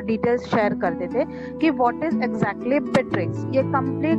डिटेल्स शेयर करते थे कि व्हाट इज एग्जैक्टली बिट्रिक्स। ये कंप्लीट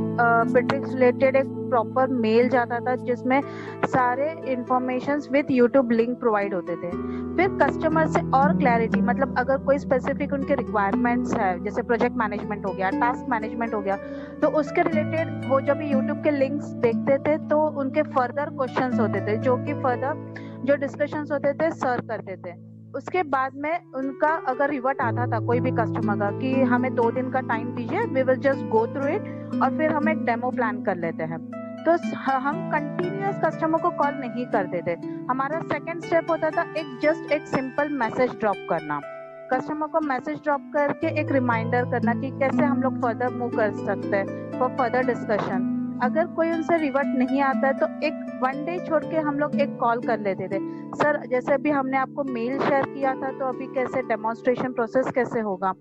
बिट्रिक्स रिलेटेड एक प्रॉपर मेल जाता था जिसमें सारे informations with YouTube link provide होते थे। फिर कस्टमर से और क्लैरिटी, मतलब अगर कोई स्पेसिफिक उनके रिक्वायरमेंट्स है, जैसे प्रोजेक्ट मैनेजमेंट हो गया, टास्क मैनेजमेंट हो गया, तो उसके रिलेटेड वो जब यूट्यूब के लिंक्स देखते थे तो उनके फर्दर क्वेश्चंस होते थे जो कि फर्दर जो डिस्कशंस होते थे सर करते थे। उसके बाद में उनका अगर रिवर्ट आता था कोई भी कस्टमर का कि हमें 2 दिन का टाइम दीजिए, we will just go through it, और फिर हम एक डेमो प्लान कर लेते हैं। तो हम कंटिन्यूअस कस्टमर को कॉल नहीं करते थे। हमारा सेकंड स्टेप होता था एक सिंपल मैसेज ड्रॉप करना, कस्टमर को मैसेज ड्रॉप करके एक रिमाइंडर करना कि कैसे हम लोग फर्दर मूव कर सकते हैं फॉर फर्दर डिस्कशन। अगर कोई उनसे रिवर्ट नहीं आता है तो एक 1 डे छोड़ के हम लोग एक कॉल कर लेते थे, सर जैसे अभी हमने आपको मेल शेयर किया था तो अभी कैसे डेमोन्स्ट्रेशन प्रोसेस कैसे होगा।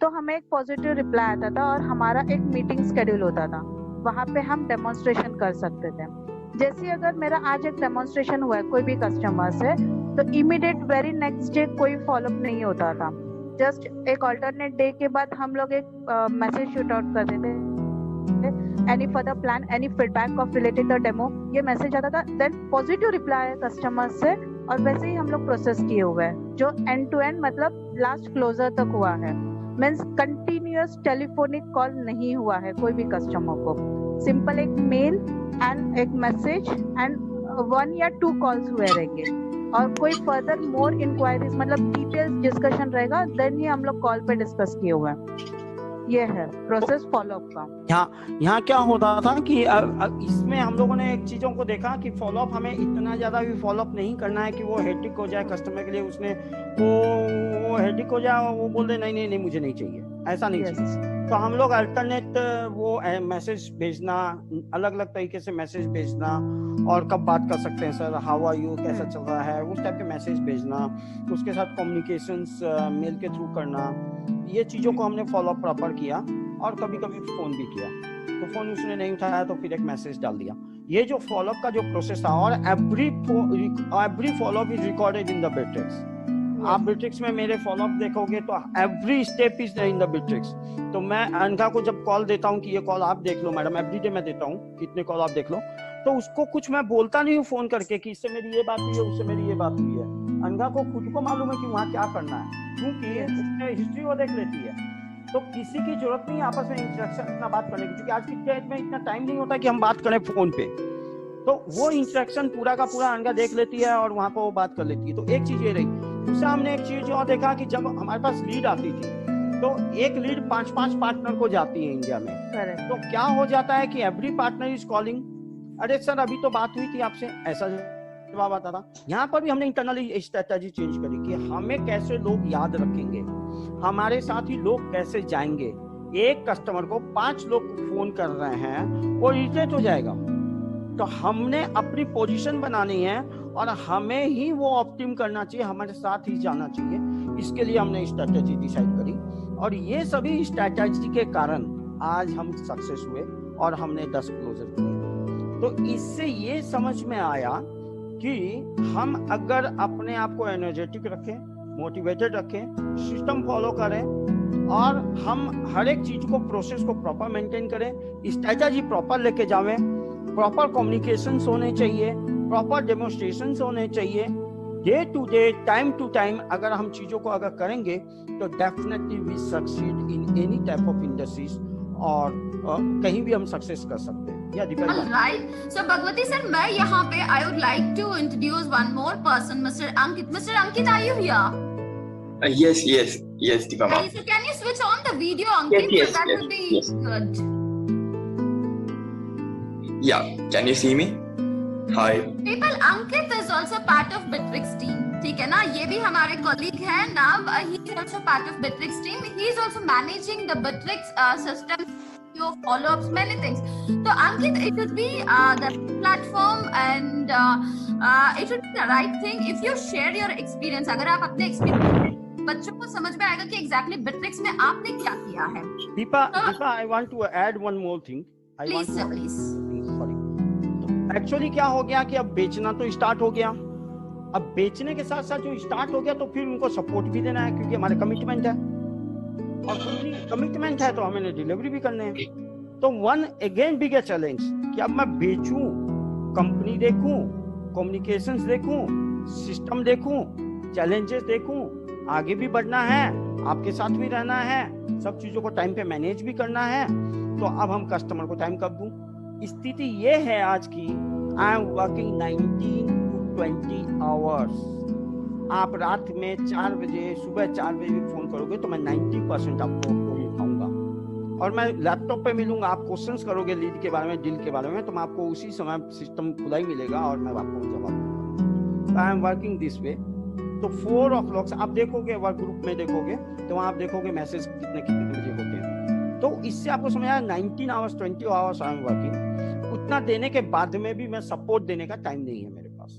तो हमें एक पॉजिटिव रिप्लाई आता था और हमारा एक मीटिंग शेड्यूल होता था, वहाँ पे हम डेमोन्स्ट्रेशन कर सकते थे। जैसे अगर मेरा आज एक डेमोन्स्ट्रेशन हुआ है कोई भी कस्टमर से, तो इमीडिएट वेरी नेक्स्ट डे कोई फॉलोअप नहीं होता था, जस्ट एक अल्टरनेट डे के बाद हम लोग एक मैसेज शूट आउट कर देते any further plan, any feedback of related the demo, ये मैसेज आता था। देन पॉजिटिव रिप्लाई कस्टमर से, और वैसे ही हम लोग प्रोसेस किए हुए हैं जो एंड टू एंड मतलब लास्ट क्लोजर तक हुआ है। मीन्स कंटिन्यूअस टेलीफोनिक कॉल नहीं हुआ है कोई भी कस्टमर को, सिंपल एक मेल एंड एक मैसेज एंड 1 या 2 कॉल्स हुए रहेंगे, और कोई फर्दर मोर इंक्वायरीज मतलब डिटेल्स डिस्कशन रहेगा, देन ही हम लोग कॉल पे डिस्कस किए हुए हैं। ये है प्रोसेस फॉलोअप का। यहाँ क्या होता था कि इसमें हम लोगों ने एक चीजों को देखा कि फॉलोअप हमें इतना ज्यादा भी फॉलोअप नहीं करना है कि वो हेक्टिक हो जाए कस्टमर के लिए, उसने वो हेक्टिक हो जाए, वो बोल दे नहीं मुझे नहीं चाहिए, ऐसा नहीं चाहिए। तो हम लोग अल्टरनेट वो मैसेज भेजना, अलग अलग तरीके से मैसेज भेजना, और कब बात कर सकते हैं सर, हाउ आर यू, कैसा चल रहा है, उस टाइप के मैसेज भेजना, उसके साथ कम्युनिकेशंस मेल के थ्रू करना, ये चीजों को हमने फॉलो अप प्रॉपर किया। और कभी कभी फोन भी किया, तो फोन उसने नहीं उठाया तो फिर एक मैसेज डाल दिया। ये जो फॉलो अप का जो प्रोसेस था, और every follow up is recorded in the Beatrix. आप बिट्रिक्स में मेरे फॉलो अप देखोगे तो every step is in the Beatrix. तो मैं अनघा को जब कॉल देता हूँ कि ये कॉल आप देख लो मैडम, एवरीडे मैं देता हूँ कितने कॉल आप देख लो, तो उसको कुछ मैं बोलता नहीं हूँ फोन करके कि इससे मेरी ये बात हुई है, उससे मेरी ये बात हुई है। अनघा को खुद को मालूम है कि वहाँ क्या करना है, क्योंकि उसने हिस्ट्री वो देख लेती है। तो किसी की जरूरत नहीं आपस में इंटरेक्शन इतना बात करने की, क्योंकि आज की डेट में इतना टाइम नहीं होता कि हम बात करें फोन पे। तो वो इंटरेक्शन पूरा का पूरा अनघा देख लेती है और वहाँ पर वो बात कर लेती है। तो एक चीज ये रही। दूसरा हमने एक चीज और देखा कि जब हमारे पास लीड आती थी तो एक लीड 5-5 पार्टनर को जाती है इंडिया में। तो क्या हो जाता है कि एवरी पार्टनर इज कॉलिंग, अरे सर अभी तो बात हुई थी आपसे, ऐसा जवाब आता था। यहाँ पर भी हमने इंटरनली स्ट्रेटजी चेंज करी कि हमें कैसे लोग याद रखेंगे, हमारे साथ ही लोग कैसे जाएंगे। एक कस्टमर को 5 लोग फोन कर रहे हैं, वो इरिटेट हो जाएगा। तो हमने अपनी पोजीशन बनानी है और हमें ही वो ऑप्टिम करना चाहिए, हमारे साथ ही जाना चाहिए। इसके लिए हमने स्ट्रेटजी डिसाइड करी, और ये सभी स्ट्रेटजी के कारण आज हम सक्सेस हुए और हमने 10 क्लोजर किए। तो इससे ये समझ में आया कि हम अगर अपने आप को एनर्जेटिक रखें, मोटिवेटेड रखें, सिस्टम फॉलो करें, और हम हर एक चीज को, प्रोसेस को प्रॉपर मेंटेन करें, स्ट्रेटजी प्रॉपर लेके जावें, प्रॉपर कम्युनिकेशंस होने चाहिए, प्रॉपर डेमोन्स्ट्रेशंस होने चाहिए, day to day, time to time अगर हम चीजों को अगर करेंगे तो definitely we succeed in any type of industries, और कहीं भी हम सक्सेस कर सकते हैं। Alright, so Bhagwati sir, मैं यहाँ पे I would like to introduce one more person, Mr. Ankit. Mr. Ankit, are you here? Yes, Deepa ma'am. So can you switch on the video, Ankit? Yes, so that would be good. Yeah, can you see me? Hi. People, Ankit is also part of Bitrix team. ठीक है ना, ये भी हमारे colleague है Nav. He is also part of Bitrix team. He is also managing the Bitrix system, your follow-ups, many things. So Ankit, it would be the platform, and it would be the right thing if you share your experience. अगर आप अपने experience बच्चों को समझ में आएगा कि exactly Bitrix में आपने क्या किया है। Deepa, I want to add one more thing. Please, sir, please. Sorry. तो एक्चुअली क्या हो गया कि अब बेचना तो स्टार्ट हो गया, अब बेचने के साथ साथ जो स्टार्ट हो गया तो फिर उनको सपोर्ट भी देना है क्योंकि हमारे कमिटमेंट है, और कमिटमेंट है तो हमें डिलीवरी भी करने हैं। तो वन अगेन बिगर चैलेंज कि अब मैं बेचूं, कंपनी देखूं, कम्युनिकेशंस देखूं, सिस्टम देखूं, चैलेंजेस देखूं, आगे भी बढ़ना है, आपके साथ भी रहना है, सब चीजों को टाइम पे मैनेज भी करना है, तो अब हम कस्टमर को टाइम कब दूं। स्थिति ये है आज की, I am working 19 to 20 hours. आप रात में 4 बजे, सुबह 4 बजे भी फोन करोगे तो मैं 90% आपको फोन उठाऊंगा, और मैं लैपटॉप पे मिलूंगा। आप क्वेश्चंस करोगे लीड के बारे में, डील के बारे में, तो मैं आपको उसी समय सिस्टम खुला ही मिलेगा और मैं आपको जवाब दूंगा। I am working this way. तो 4 o'clock आप देखोगे, वर्क ग्रुप में देखोगे तो वहाँ आप देखोगे मैसेज कितने बजे होते हैं। तो इससे आपको समझ आया 19 hours 20 hours I am working. उतना देने के बाद में भी मैं सपोर्ट देने का टाइम नहीं है मेरे पास।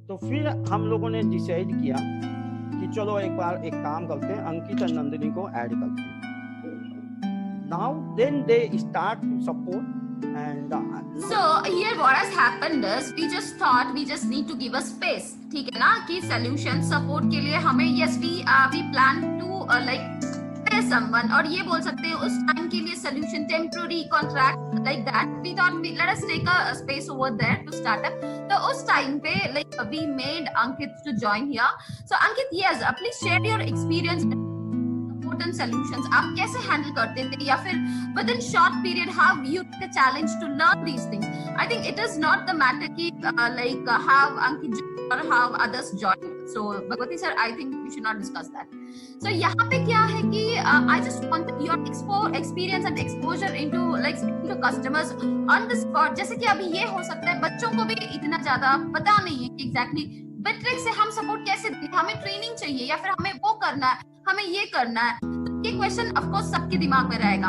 तो फिर हम लोगों ने डिसाइड किया कि चलो एक बार एक काम करते हैं, अंकित और नंदिनी को ऐड करते हैं। Now then they start to support and So here what has happened is we just thought we just need to give a space, ठीक है ना, कि solution support के लिए हमें yes we plan to like pay someone, और ये बोल सकते हैं उस time के लिए solution temporary contract like that we thought let us take a space over there to start up। तो उस time पे like we made Ankit to join here। So Ankit, yes, please share your experience solutions आप कैसे handle करते थे, या फिर within short period how you took a challenge to learn these things। I think it is not the matter कि like have Ankit join or have others join। So Bhagwati sir, I think we should not discuss that। So यहाँ पे क्या है कि I just wanted your experience and exposure into like speaking to customers on the spot। जैसे कि अभी ये हो सकता है बच्चों को भी इतना ज्यादा पता नहीं है कि exactly Bittrex से हम सपोर्ट कैसे दें, हमें ट्रेनिंग चाहिए या फिर हमें वो करना है, हमें ये करना है। ये क्वेश्चन ऑफ कोर्स सबके दिमाग में रहेगा।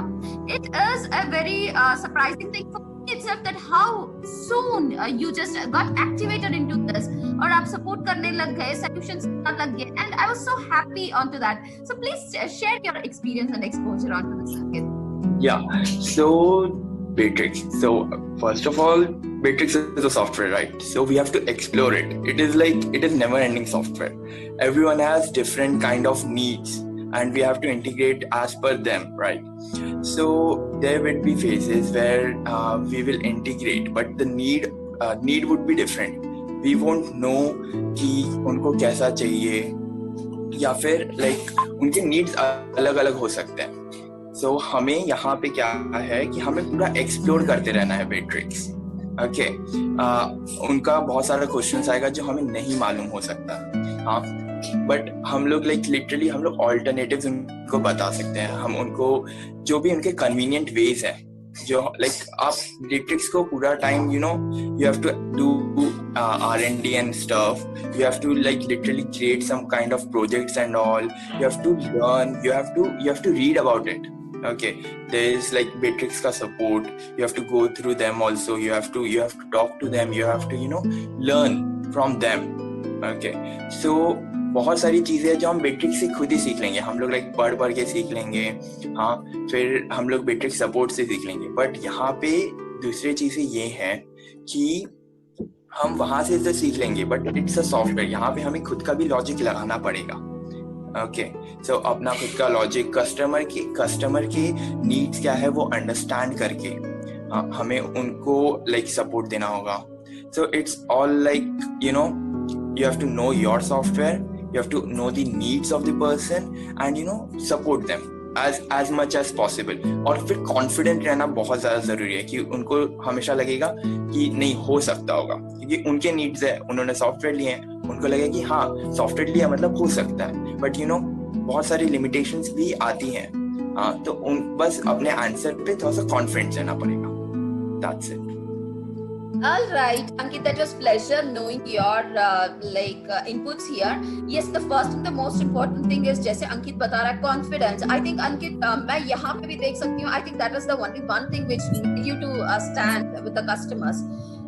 It is a very surprising thing for me itself that how soon you just got activated into this, और आप सपोर्ट करने लग गए, सॉल्यूशंस करने लग गए, and I was so happy onto that। So please share your experience and exposure onto this। Yeah, so Bittrex. So first of all, Bittrex is a software, right? So we have to explore it. It is never-ending software. Everyone has different kind of needs, and we have to integrate as per them, right? So there will be phases where we will integrate, but the need would be different. We won't know कि उनको कैसा चाहिए, या फिर like उनके needs अलग-अलग हो सकते हैं। So हमें यहाँ पे क्या है कि हमें पूरा एक्सप्लोर करते रहना है Bittrex। ओके, उनका बहुत सारा क्वेश्चंस आएगा जो हमें नहीं मालूम हो सकता, हाँ, बट हम लोग लाइक लिटरली हम लोग ऑल्टरनेटिव्स उनको बता सकते हैं। हम उनको जो भी उनके कन्वीनियंट वेज है, जो लाइक आप Bittrex को पूरा time you have to do R&D and stuff, you have to like literally create some kind of projects and all, you have to learn, you have to read about it। Okay, there is like Bittrex का support, you have to go through them also, you have to talk to them, you have to learn from them। Okay, so बहुत सारी चीजें जो हम Bittrex से खुद ही सीख लेंगे, हम लोग लाइक पढ़ के सीख लेंगे, हाँ, फिर हम लोग Bittrex सपोर्ट से सीख लेंगे। बट यहाँ पे दूसरी चीजें ये है कि हम वहां से तो सीख लेंगे, बट इट्स अ सॉफ्टवेयर, यहाँ पे हमें खुद का भी लॉजिक लगाना पड़ेगा। ओके, सो अपना खुद का लॉजिक, कस्टमर के नीड्स क्या है वो अंडरस्टैंड करके हमें उनको लाइक सपोर्ट देना होगा। So it's all like you have to know your software, you have to know the needs of the person and support them as much as possible। और फिर confident रहना बहुत ज्यादा जरूरी है कि उनको हमेशा लगेगा कि नहीं हो सकता होगा, क्योंकि उनके needs है, उन्होंने सॉफ्टवेयर लिए हैं, उनको लगेगा कि हाँ सॉफ्टवेयर लिया मतलब हो सकता है, बट बहुत सारी limitations भी आती हैं, हाँ, तो बस अपने आंसर पे थोड़ा सा कॉन्फिडेंस रहना पड़ेगा। That's it। All right, Ankit, that was pleasure knowing your inputs here। Yes, the first and the most important thing is जैसे अंकित बता रहा है confidence। I think अंकित मैं यहाँ पे भी देख सकती हूँ। I think that is the only one thing which needs you to stand with the customers।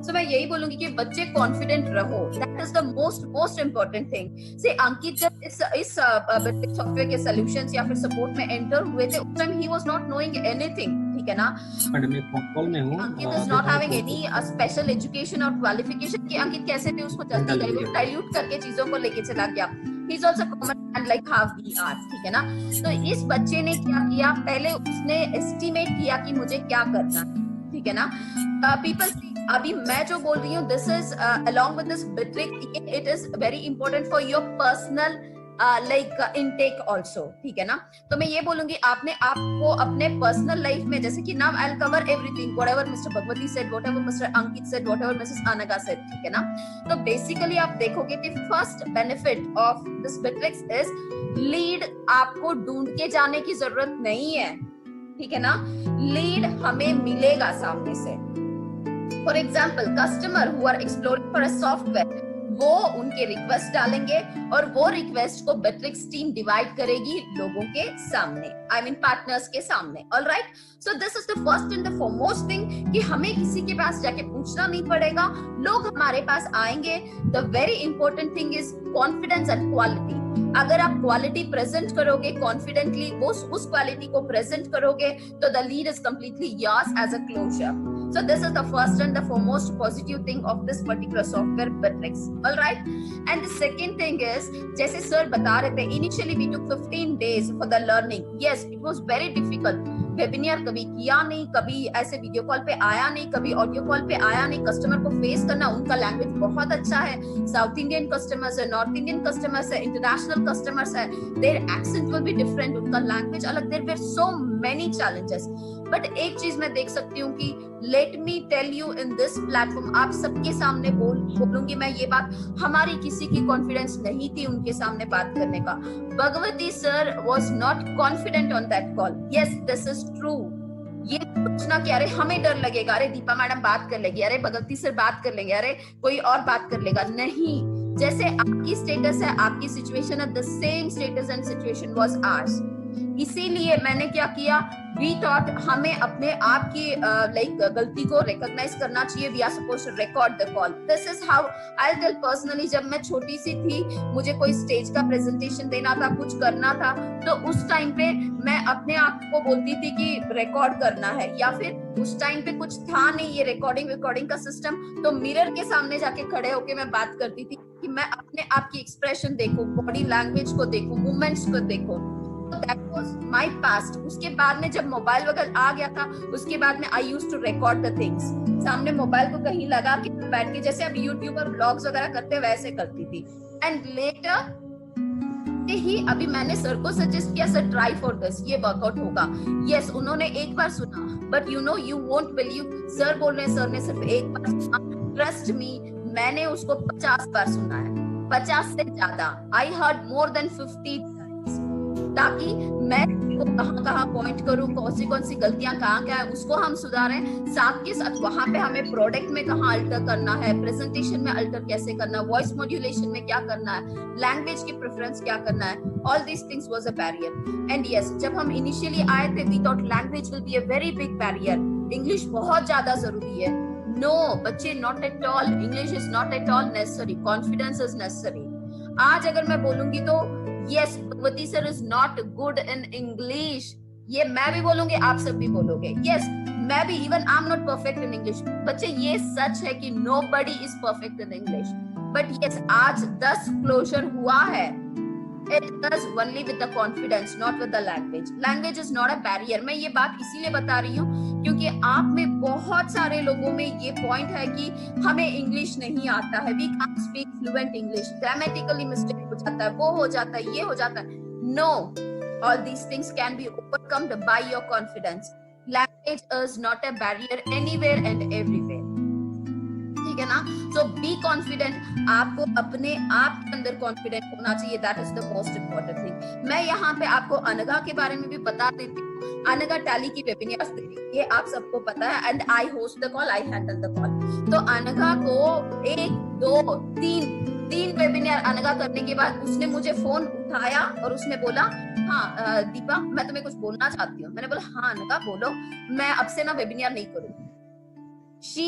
So मैं यही बोलूंगी कि बच्चे confident रहो। That is the most important thing। से अंकित जब इस सॉफ्टवेयर के solutions या फिर support में enter हुए थे, उस time he was not knowing anything। ठीक है ना। मैडम मैं फोन कॉल में हूँ। Ankit is not having any special education और क्वालिफिकेशन कि अंकित कैसे भी उसको जल्दी डाइल्यूट करके चीजों को लेके चला गया। He is also common like how we are, ठीक है ना। तो इस बच्चे ने क्या किया, पहले उसने एस्टिमेट किया कि मुझे क्या करना है, ठीक है ना। पीपल अभी मैं जो बोल रही हूँ this is along with this Bitrix, it is very important for your personal like intake also, ठीक है ना। तो मैं ये बोलूंगी आपने आपको अपने पर्सनल लाइफ में, जैसे कि now I will cover everything whatever mister Bhagwati said, whatever mister Ankit said, whatever Mrs Anagha said, ठीक है ना। तो बेसिकली आप देखोगे कि first benefit of this matrix is lead आपको ढूंढ के जाने की जरूरत नहीं है, ठीक है ना। लीड हमें मिलेगा सामने से। For example customer who are exploring for a software, वो उनके रिक्वेस्ट डालेंगे और वो रिक्वेस्ट को मैट्रिक्स टीम डिवाइड करेगी लोगों के सामने, आई मीन पार्टनर्स के सामने। Alright, so this is the first and the foremost thing कि हमें किसी के पास जाके पूछना नहीं पड़ेगा, लोग हमारे पास आएंगे। The very important thing is confidence and quality. अगर आप क्वालिटी प्रेजेंट करोगे कॉन्फिडेंटली, उस क्वालिटी को प्रेजेंट करोगे, तो the lead is completely yours as a closure. So this is the first and the foremost positive thing of this particular software Bitrix. All right, and the second thing is, जैसे sir बता रहे थे, initially we took 15 days for the learning. Yes, it was very difficult. Webinar कभी किया नहीं, कभी ऐसे video call पे आया नहीं, कभी ऑडियो कॉल पे आया नहीं, कस्टमर को फेस करना। उनका लैंग्वेज बहुत अच्छा है, साउथ इंडियन कस्टमर्स है, नॉर्थ इंडियन कस्टमर्स है, इंटरनेशनल कस्टमर्स है, their accent will be different, उनका लैंग्वेज अलग, there were so many challenges. But एक चीज मैं देख सकती हूँ कि let me tell you in this platform, आप सबके सामने बोलूंगी मैं ये बात, हमारी किसी की कॉन्फिडेंस नहीं थी उनके सामने बात करने का। Bhagwati sir was not confident on that call. Yes, this is true. ये सोचना कि अरे हमें डर लगेगा, अरे दीपा मैडम बात कर लेगी, अरे भगवती सर बात कर लेंगे, अरे कोई और बात कर लेगा, नहीं। जैसे आपकी स्टेटस है, आपकी सिचुएशन है, the same status and situation was hours. इसीलिए मैंने क्या किया, वी थॉट हमें अपने आप की लाइक गलती को रिकॉग्नाइज करना चाहिए। We are supposed to record the call. This is how I tell personally. जब मैं छोटी सी थी, मुझे कोई स्टेज का प्रेजेंटेशन देना था, कुछ करना था, तो उस टाइम पे मैं अपने आप को बोलती थी कि रिकॉर्ड करना है, या फिर उस टाइम पे कुछ था नहीं ये रिकॉर्डिंग का सिस्टम, तो मिरर के सामने जाके खड़े होके मैं बात करती थी कि मैं अपने आप की एक्सप्रेशन देखूं, बॉडी लैंग्वेज को देखूं, मूवमेंट्स को देखूं। That was my past. उसके बाद में जब मोबाइल वगैरह आ गया था, उसके बाद में I used to record the things. सामने मोबाइल को कहीं लगा के बैठ के, जैसे अब यूट्यूब पर ब्लॉग्स वगैरह करते वैसे करती थी। एंड लेटर ही अभी मैंने सर को सजेस्ट किया, सर ट्राई फॉर दिस, ये वर्कआउट होगा। यस, उन्होंने एक बार सुना, but you know you won't believe, sir बोल रहे हैं, सर ने सिर्फ एक बार सुना। ट्रस्ट मी, मैंने उसको 50 बार सुना है, 50 से ज्यादा। आई हर्ड मोर देन 50, ताकि मैं को कहाँ पॉइंट करूं, कौन सी गलतियां कहाँ क्या है, उसको हम सुधारें। साथ के साथ वहां पे हमें प्रोडक्ट में कहाँ अल्टर करना है, प्रेजेंटेशन में अल्टर कैसे करना है, वॉइस मॉड्यूलेशन में क्या करना है, लैंग्वेज की प्रेफरेंस क्या करना है, all these things was a barrier. And yes, जब हम इनिशियली आए थे, we thought language will be a very big barrier, English बहुत ज्यादा जरूरी है। नो बच्चे, not at all, English is not at all necessary, confidence is necessary. आज अगर मैं बोलूंगी तो yes, Bhagwati sir is not good in English, ये मैं भी बोलूंगी, आप सब भी बोलोगे। yes, मैं भी, even I'm not perfect in English। बच्चे, ये सच है कि nobody is perfect in English, but yes, आज 10 क्लोजर हुआ है, it does only with the confidence, not with the language. Language is not a barrier। मैं ये बात इसीलिए बता रही हूँ क्योंकि आप में बहुत सारे लोगों में ये पॉइंट है कि हमें इंग्लिश नहीं आता है, we can't speak fluent English, grammatically mistake हो जाता है, वो हो जाता है, ये हो जाता है। No, all these things can be overcome by your confidence. Language is not a barrier anywhere and everywhere, ठीक है ना। So be confident, आपको अपने आप के अंदर कॉन्फिडेंट होना चाहिए, that is the most important thing। मैं यहाँ पे आपको अनघा के बारे में भी बता देती हूँ। अनघा टैली की वेबिनार्स दे रही है, ये आप सबको पता है, and I host the call, I handle the call. तो अनघा को 1 2 3 वेबिनार अनघा करने के बाद उसने मुझे फोन उठाया और उसने बोला, हाँ दीपा, मैं तुम्हें कुछ बोलना चाहती हूँ। मैंने बोला, हाँ अनघा बोलो, मैं अब से ना वेबिनार नहीं करूंगी। She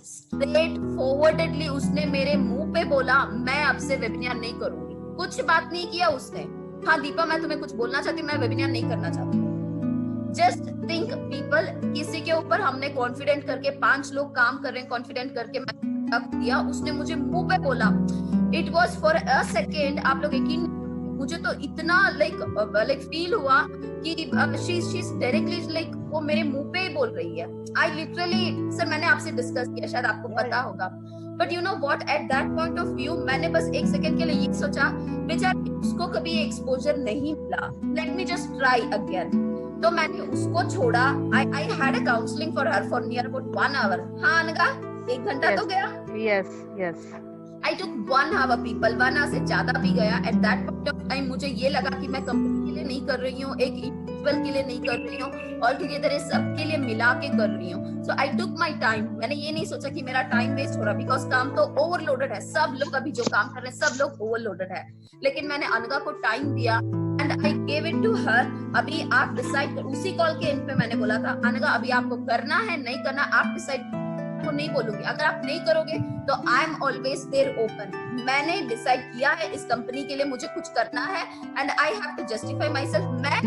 straight forwardedly उसने मेरे मुंह पे बोला, मैं अब से वेबिनार नहीं करूंगी। कुछ बात नहीं किया उसने, हाँ दीपा मैं तुम्हें कुछ बोलना चाहती हूँ, मैं वेबिनार नहीं करना चाहती। जस्ट थिंक पीपल, किसी के ऊपर हमने कॉन्फिडेंट करके 5 लोग काम कर रहे हैं, कॉन्फिडेंट करके मैंने दिया, उसने मुझे मुंह पे बोला, it was for a second, आप लोग यकीन, मुझे तो इतना लाइक फील हुआ कि शी इज डायरेक्टली लाइक वो मेरे मुंह पे ही बोल रही है। आई लिटरली, सर मैंने आपसे डिस्कस किया, शायद आपको पता होगा, but you know what, at that point of view मैंने बस एक सेकंड के लिए ये सोचा, बेचारी उसको कभी एक्सपोजर नहीं मिला, let me just try again. तो मैंने उसको छोड़ा। I had a counselling for her for near about 1 hour. हाँ अनगा, 1 घंटा तो गया। Yes I took 1 hour people, 1 hour से ज्यादा भी गया। At that point of time मुझे ये लगा कि मैं कंपनी के लिए नहीं कर रही हूँ, एक इंडिविजुअल के लिए नहीं कर रही हूँ, और टुगेदर सबके लिए मिला के कर रही हूँ। So I took my time। मैंने ये नहीं सोचा कि मेरा टाइम वेस्ट हो रहा, बिकॉज काम तो ओवरलोडेड है, सब लोग अभी जो काम कर रहे हैं सब लोग ओवरलोडेड है, लेकिन मैंने अनगा को टाइम दिया and I gave it to her. अभी आप डिसाइड कर, उसी कॉल के एंड पे मैंने बोला था, अनगा अभी आपको करना है नहीं करना आप डिसाइड, को नहीं बोलूंगी, अगर आप नहीं करोगे तो I am always there open. मैंने डिसाइड किया है इस कंपनी के लिए मुझे कुछ करना है and I have to justify myself. मैं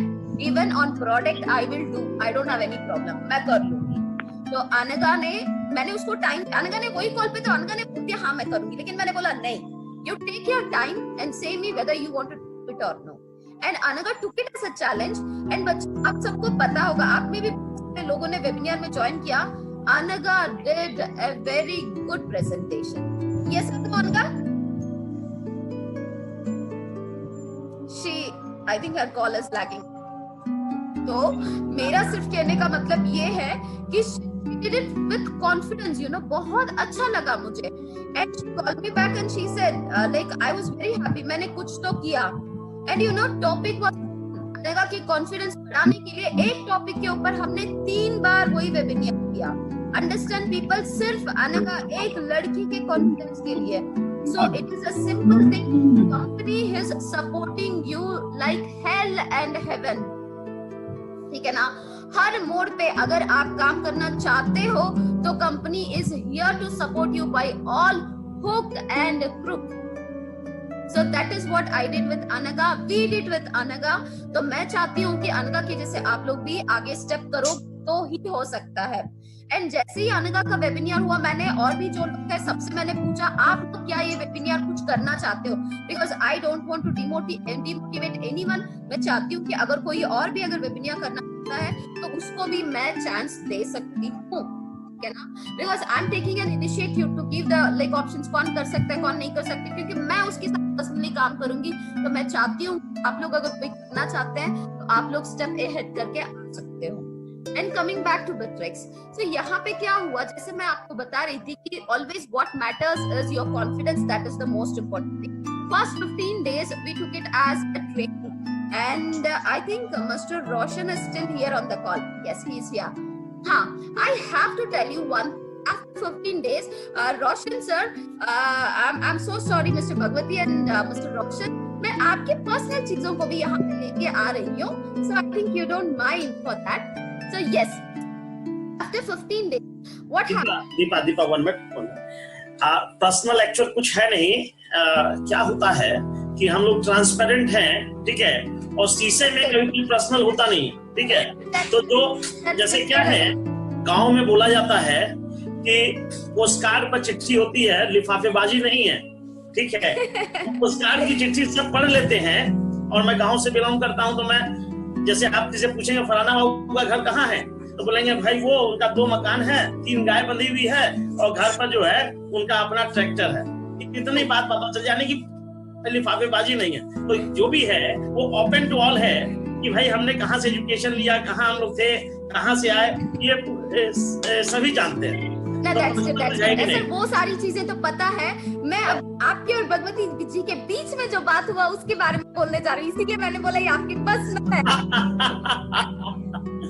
even on product I will do, I don't have any problem, मैं कर लूंगी। तो अनगा ने, मैंने उसको टाइम, अनगा ने वही कॉल पे तो अनगा ने बोल दिया हाँ मैं करूंगी, लेकिन मैंने बोला नहीं, you take your time and say me whether you want to do it और नो। एंड अनगा took it as a challenge. And बच्चों आप सबको पता होगा, आप में भी लोगों ने वेबिनार में ज्वाइन किया, Anaga did a very good presentation. Yes, Anaga? I think her call is lagging. तो मेरा सिर्फ कहने का मतलब ये है कि she did it with confidence, you know, बहुत अच्छा लगा मुझे। And she called me back and she said, like I was very happy, मैंने कुछ तो किया। And you know, topic was अनगा की कॉन्फिडेंस बढ़ाने के लिए एक टॉपिक के ऊपर हमने 3 बार वही वेबिनार किया। अंडरस्टैंड पीपल, सिर्फ अनगा एक लड़की के कॉन्फिडेंस के लिए। So it is a simple thing, company is supporting you like hell and heaven, ठीक है ना। हर मोड पे अगर आप काम करना चाहते हो तो company is here to support you by all hook and crook. So that is what I did with Anaga. We did with Anaga. तो मैं चाहती हूँ कि अनगा के जैसे आप लोग भी आगे स्टेप करो तो ही हो सकता है। एंड जैसे ही अनगा का वेबिनार हुआ, मैंने और भी जो लोग हैं सबसे मैंने पूछा आप लोग क्या ये वेबिनार कुछ करना चाहते हो, because I don't want to demotivate anyone. मैं चाहती हूँ कि अगर कोई और भी अगर वेबिनार करना चाहता है तो उसको भी मैं चांस दे सकती हूँ, ना, because I'm taking an initiative to give the like options, कौन कर सकता है कौन नहीं कर सकते, क्योंकि मैं उसके साथ पर्सनली काम करूंगी। तो मैं चाहती हूँ आप लोग अगर कोई करना चाहते हैं तो आप लोग स्टेप अहेड करके आ सकते हो। And coming back to Bitrix, so यहाँ पे क्या हुआ, जैसे मैं आपको बता रही थी कि always what matters is your confidence, that is the most important thing. First 15 days we took it as a training and I think Mr. Roshan is still here on the call. Yes, he is here. हाँ, I have to tell you one. After 15 days, Roshan sir, I'm so sorry, Mr. Bhagwati and Mr. Roshan, मैं आपके personal चीजों को भी यहाँ पे लेके आ रही हूँ, so I think you don't mind for that. So yes, after 15 days, what happened? Deepa 1 minute. Personal actual कुछ है नहीं। क्या होता है कि हम लोग ट्रांसपेरेंट हैं, ठीक है, और शीशे में कभी भी पर्सनल होता नहीं, ठीक है। तो जो जैसे क्या है, गांव में बोला जाता है कि पोस्टकार्ड पर चिट्ठी होती है, लिफाफेबाजी नहीं है, ठीक है। पोस्टकार्ड की चिट्ठी सब पढ़ लेते हैं, और मैं गांव से बिलोंग करता हूं, तो मैं जैसे आप किसी पूछेंगे फलाना बाबू का घर कहाँ है, तो बोलेंगे भाई वो उनका 2 मकान है, 3 गाय बंधी हुई है, और घर पर जो है उनका अपना ट्रैक्टर है। इतनी बात पता चल जाने की लिफाफेबाजी नहीं है। तो जो भी है वो ओपन टू ऑल है कि भाई हमने कहाँ से एजुकेशन लिया, कहाँ हम लोग थे, कहाँ से आए, ये सभी जानते हैं। सर वो सारी चीजें तो पता है। मैं अब आपके और भगवती जी के बीच में जो बात हुआ उसके बारे में बोलने जा रही हूँ, इसीलिए मैंने बोला ये आपकी पर्सनल है।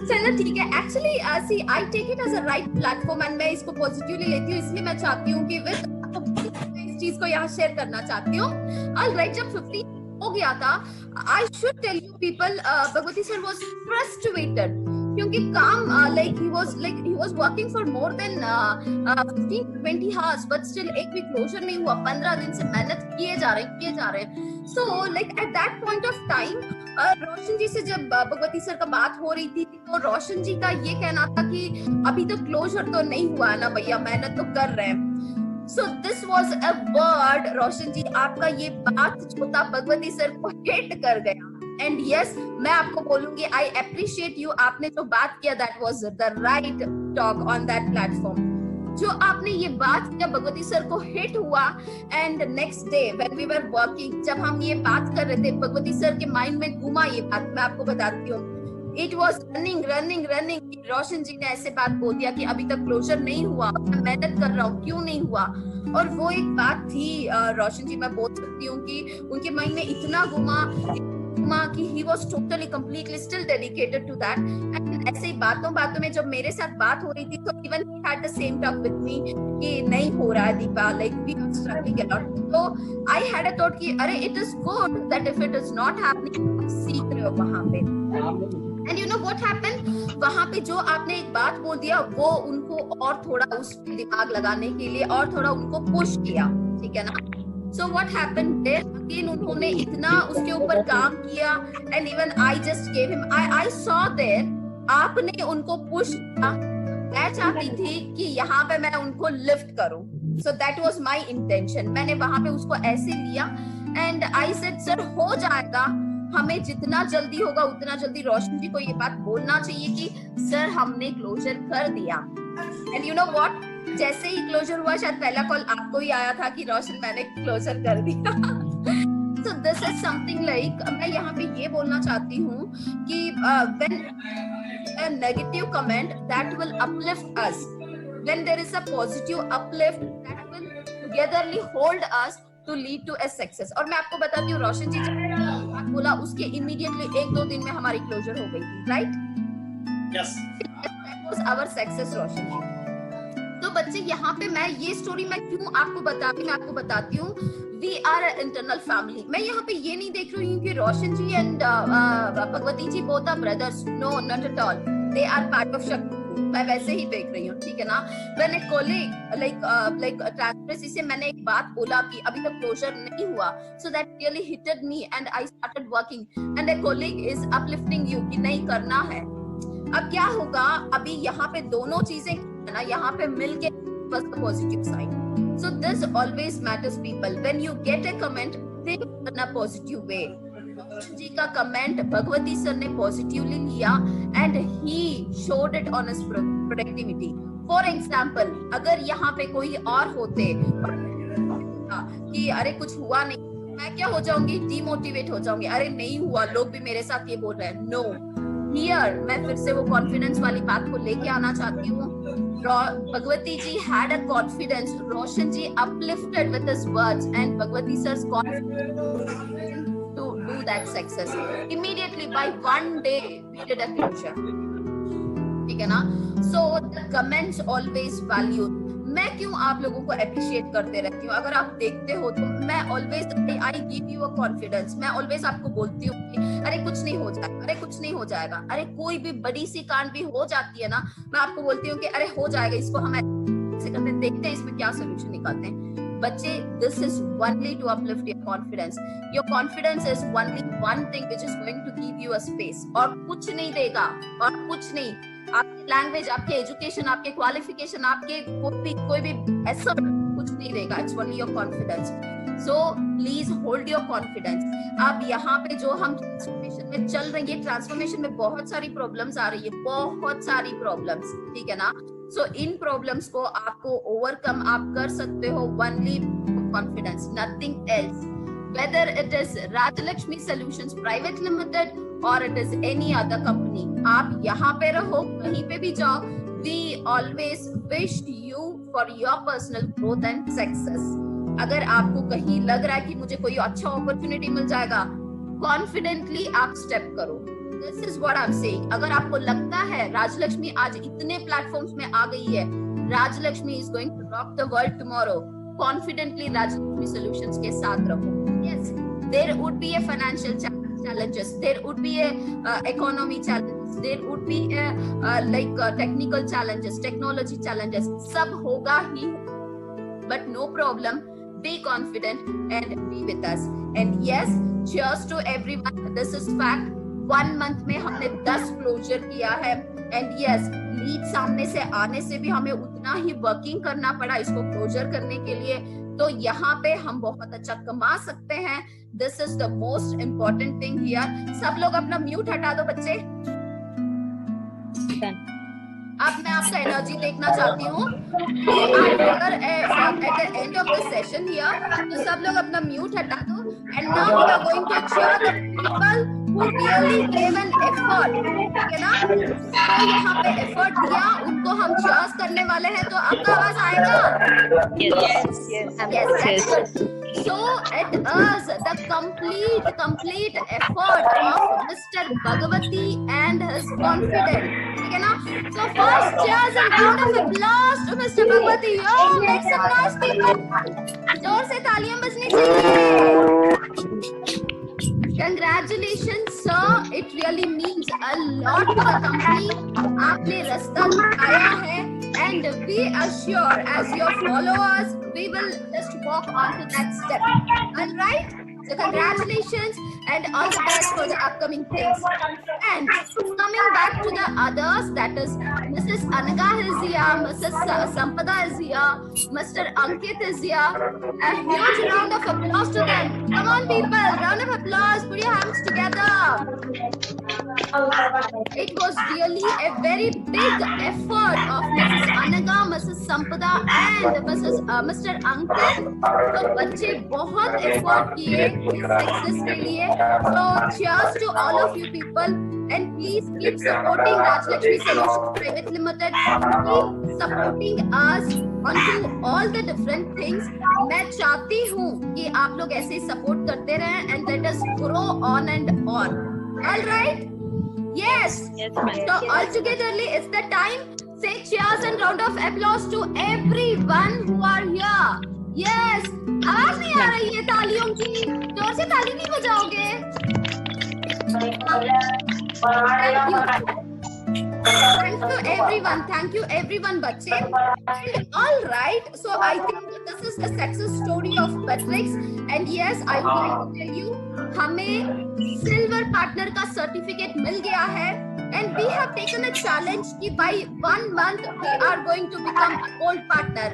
चलो ठीक है। Actually see I take it as a right platform and मैं इसको पॉजिटिवली लेती हूँ, इसलिए मैं चाहती हूँ कि इस चीज को यहाँ शेयर करना चाहती हूँ। ऑलराइट, जब 15 हो गया था, I should tell you people, Bhagwati sir was frustrated क्योंकि काम he was working for more than 15-20 hours, but still एक भी क्लोजर नहीं हुआ। 15 दिन से मेहनत किए जा रहे हैं। So like at that point of time, रोशन जी से जब भगवती सर का बात हो रही थी तो तो रोशन जी का ये कहना था कि अभी तो क्लोजर तो नहीं हुआ है ना भैया, मेहनत तो कर रहे हैं। So this was a word, रोशन जी, आपका ये बात जो था भगवती सर को हिट कर गया। And yes, मैं आपको बोलूंगी, I appreciate you, आपने जो बात किया that was the right talk on that platform। जो आपने ये बात किया भगवती सर को हिट हुआ। And next day when we were working, जब हम ये बात कर रहे थे, भगवती सर के माइंड में घुमा ये बात, मैं आपको बताती हूँ। It was running. Roshan ji ने ऐसे बात बोल दिया कि अभी तक क्लोजर नहीं हुआ, मैं मेहनत कर रहा हूँ, क्यों नहीं हुआ। और वो एक बात थी रोशन जी, मैं बोल सकती हूँ कि उनके माइंड में इतना घुमा कि he was totally completely still dedicated to that। and ऐसे ही बातों में जब मेरे साथ बात हो रही थी, तो even he had the same talk with me कि नहीं हो रहा है Deepa, like we are struggling a lot। तो I had a thought कि अरे it is good that if it is not happening, आप सीख रहे हो वहाँ पे। And you know what happened? वहाँ पे जो आपने एक बात बोल दिया, वो उनको और थोड़ा उस पे दिमाग लगाने के लिए और थोड़ा उनको पुश किया, ठीक है ना। So what happened there? Again उन्होंने इतना उसके ऊपर काम किया, and even I just gave him, I saw there, आपने उनको पुश किया। मैं चाहती थी कि यहाँ पे मैं उनको लिफ्ट करूं, so that was my intention। मैंने वहाँ पे उसको ऐसे लिया, and I said सर हो जाएगा, हमें जितना जल्दी होगा उतना जल्दी रोशन जी को ये बात बोलना चाहिए कि सर हमने क्लोजर कर दिया। And you know what? जैसे ही क्लोजर हुआ, शायद पहला कॉल आपको ही आया था कि रोशन मैंने क्लोजर कर दिया। So this is something like, मैं यहाँ पे ये बोलना चाहती हूँ कि when a negative comment that will uplift us, when there is a positive uplift that will togetherly hold us to lead to a success। और मैं आपको बताती हूँ, रोशन जी जब बात बोला उसके इमीडिएटली 1-2 दिन में हमारी क्लोजर हो गई थी, right? Yes. That was our success, रोशन जी। तो बच्चे यहाँ पे मैं ये स्टोरी मैं क्यों आपको बताती हूँ, वी आर इंटरनल फैमिली। मैं यहाँ पे ये नहीं देख रही हूँ कि Roshan ji and Bhagwati ji both are brothers, no not at all, they are part of Shakti. मैं वैसे ही देख रही हूँ, ठीक है ना। मैंने कोलीग लाइक ट्रांसपेरेंसी से मैंने एक बात बोला कि अभी तक क्लोजर नहीं हुआ, so that really hitted me and I started working and a colleague is uplifting you कि नहीं करना है। अब क्या होगा, अभी यहाँ पे दोनों चीजें ना, यहाँ पे मिलके was the positive sign। So this always matters people। When you get a comment, think in a positive way। जी का कमेंट भगवती सर ने पॉजिटिवली लिया and he showed it on his productivity। For example, अगर यहाँ पे कोई और होते कि अरे कुछ हुआ नहीं, मैं क्या हो जाऊंगी, डिमोटिवेट हो जाऊंगी, अरे नहीं हुआ, लोग भी मेरे साथ ये बोल रहे हैं। नो, हियर मैं फिर से वो कॉन्फिडेंस वाली बात को लेके आना चाहती हूँ। Bhagwati ji had a confidence, Roshan ji uplifted with his words and Bhagwati sir's confidence to do that success। Immediately by one day we did a closure, ठीक है ना। So the comments always valued। मैं क्यों आप लोगों को appreciate करते रहती हूँ, अगर आप देखते हो तो मैं always I give you a confidence. मैं ऑलवेज आपको बोलती हूँ कि अरे कुछ नहीं हो जाएगा, अरे कुछ नहीं हो जाएगा, अरे कोई भी बड़ी सी कांड भी हो जाती है ना, मैं आपको बोलती हूँ कि अरे हो जाएगा, इसको हम ऐसे करते हैं, देखते हैं इसमें क्या सोल्यूशन निकालते हैं। बच्चे, this is only to uplift your confidence. Your confidence is only one thing which is going to give you a space, और कुछ नहीं देगा, और कुछ नहीं। आपकी लैंग्वेज, आपके एजुकेशन, आपके क्वालिफिकेशन, आपके कोई भी ऐसा कुछ नहीं देगा। It's only your confidence. So please hold your confidence. अब यहाँ पे जो हम ट्रांसफॉर्मेशन में चल रहे हैं, ट्रांसफॉर्मेशन में बहुत सारी प्रॉब्लम्स आ रही है, बहुत सारी प्रॉब्लम्स, ठीक है ना। सो इन प्रॉब्लम्स को आपको ओवरकम आप कर सकते हो only confidence, nothing else. Whether it is Rajlakshmi Solutions Private Limited or it is any other company, आप यहाँ पे रहो, कहीं पे भी जाओ, we always wish you for your personal growth and success। अगर आपको कहीं लग रहा है कि मुझे कोई अच्छा अपॉर्चुनिटी मिल जाएगा, कॉन्फिडेंटली आप स्टेप करो। This is what I'm saying। अगर आपको लगता है राजलक्ष्मी आज इतने प्लेटफॉर्म्स में आ गई है, Rajalakshmi is going to rock the world tomorrow, confidently Rajalakshmi solutions के साथ रहो। Yes, there would be a financial challenges, there would be a economy challenges, there would be a technical challenges, technology challenges, सब होगा ही, but no problem, be confident and be with us। And yes, cheers to everyone, this is fact। 1 month में हमने 10 closure किया है। And yes, lead सामने से आने से भी हमें उतना ही वर्किंग करना पड़ा इसको क्लोजर करने के लिए। तो यहाँ पे हम बहुत अच्छा कमा सकते हैं। This is the most important thing here. सब लोग अपना म्यूट हटा दो बच्चे। अब मैं आपका एनर्जी देखना चाहती हूँ at the end of the session here. तो सब लोग अपना म्यूट हटा दो। And now we are going to cheer the people who really gave an effort, ठीक है ना? तो यहाँ पे एफर्ट दिया, उनको हम cheers करने वाले हैं। तो आपका आवाज आएगा? Yes. So it is the complete effort of Mr. Bhagwati and his confidence, ठीक है ना? So first cheers and round of applause to Mr. Bhagwati. Yo, make some noise people. जोर से तालियां बजनी चाहिए। Congratulations sir, it really means a lot to the company. आपने रास्ता दिखाया है and we assure as your followers we will just walk on to that step. All right? So congratulations and all the best for the upcoming things. And coming back to the others, that is Mrs. Anaga is here, Mrs. Sampada is here, Mr. Ankit is here. A huge round of applause to them. Come on people, round of applause. Put your hands together. It was really a very big effort of Mrs. Anaga, Mrs. Sampada and Mr. Ankit. तो बच्चे बहुत effort किए success के लिए। So cheers to all of you people and please keep supporting Rajlakshmi Solutions Private Limited. Keep supporting us onto all the different things. मैं चाहती हूँ कि आप लोग ऐसे ही सपोर्ट करते रहें and let us grow on and on. All right? Yes. So all togetherly it's the time. Say cheers and round of applause to everyone who are here. Yes. आवाज नहीं आ रही है तालियों की, जोर से ताली नहीं बजाओगे? Thank you everyone बच्चे। All right, so I think this is the success story of Betrix and yes, I will tell you, हमें सिल्वर पार्टनर का सर्टिफिकेट मिल गया है and we have taken a challenge कि by 1 month we are going to become a gold partner.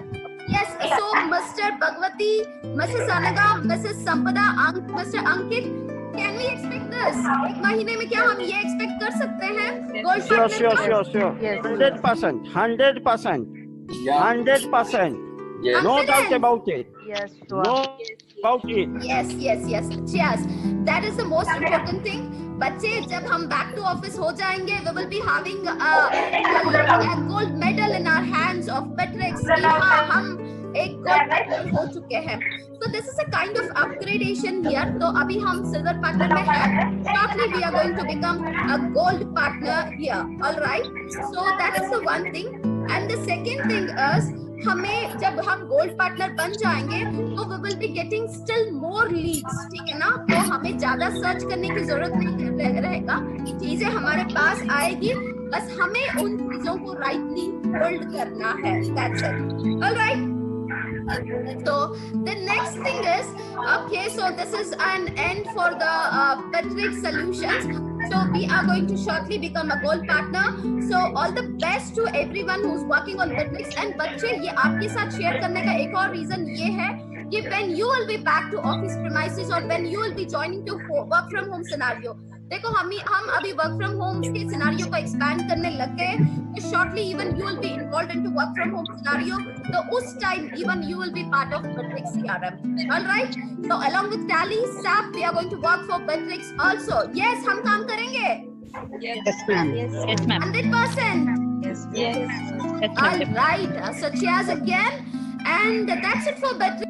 Yes, so Mr. Bhagwati, Mrs. Anaga, Mrs. Sampada, Mr. Ankit, can we expect this? एक महीने में क्या हम ये expect कर सकते हैं? Gold partner? Sure. Yes. 100%. 100%. Yes. No doubt about it. Yes, sure. No about it. Yes. Cheers. That is the most important thing. बच्चे जब हम बैक टू ऑफिस हो जाएंगे, we will be having a gold medal in our hands of Betrix. हम एक gold medal हो चुके हैं। So this is a kind of upgradation here. तो अभी हम सिल्वर पार्टनर में हैं। Shortly we are going to become a gold partner here. All right. So that is the one thing. And the second thing is हमें जब हम gold partner बन जाएंगे तो we will be getting still more leads, ठीक है ना? तो हमें ज्यादा सर्च करने की जरूरत नहीं रहेगा, चीजें हमारे पास आएगी, बस हमें उन चीजों को राइटली होल्ड करना है। That's it. All right. So the next thing is, okay, so this is an end for the Betrix Solutions. So we are going to shortly become a gold partner. So all the best to everyone who's working on Betrix. And बच्चे ये आपके साथ share करने का एक और reason ये है कि when you will be back to office premises or when you will be joining to work from home scenario, देखो हम अभी वर्क फ्रॉम होम के सिनेरियो को एक्सपैंड करने लग गए, तो shortly even you will be involved into work from home scenario, तो उस time even you will be part of Betrix CRM. Alright, so along with Tally, SAP, we are going to work for Betrix also. Yes, हम काम करेंगे. Yes, ma'am. Yes, ma'am. 100%. Yes. All right. So cheers again, and that's it for Betrix.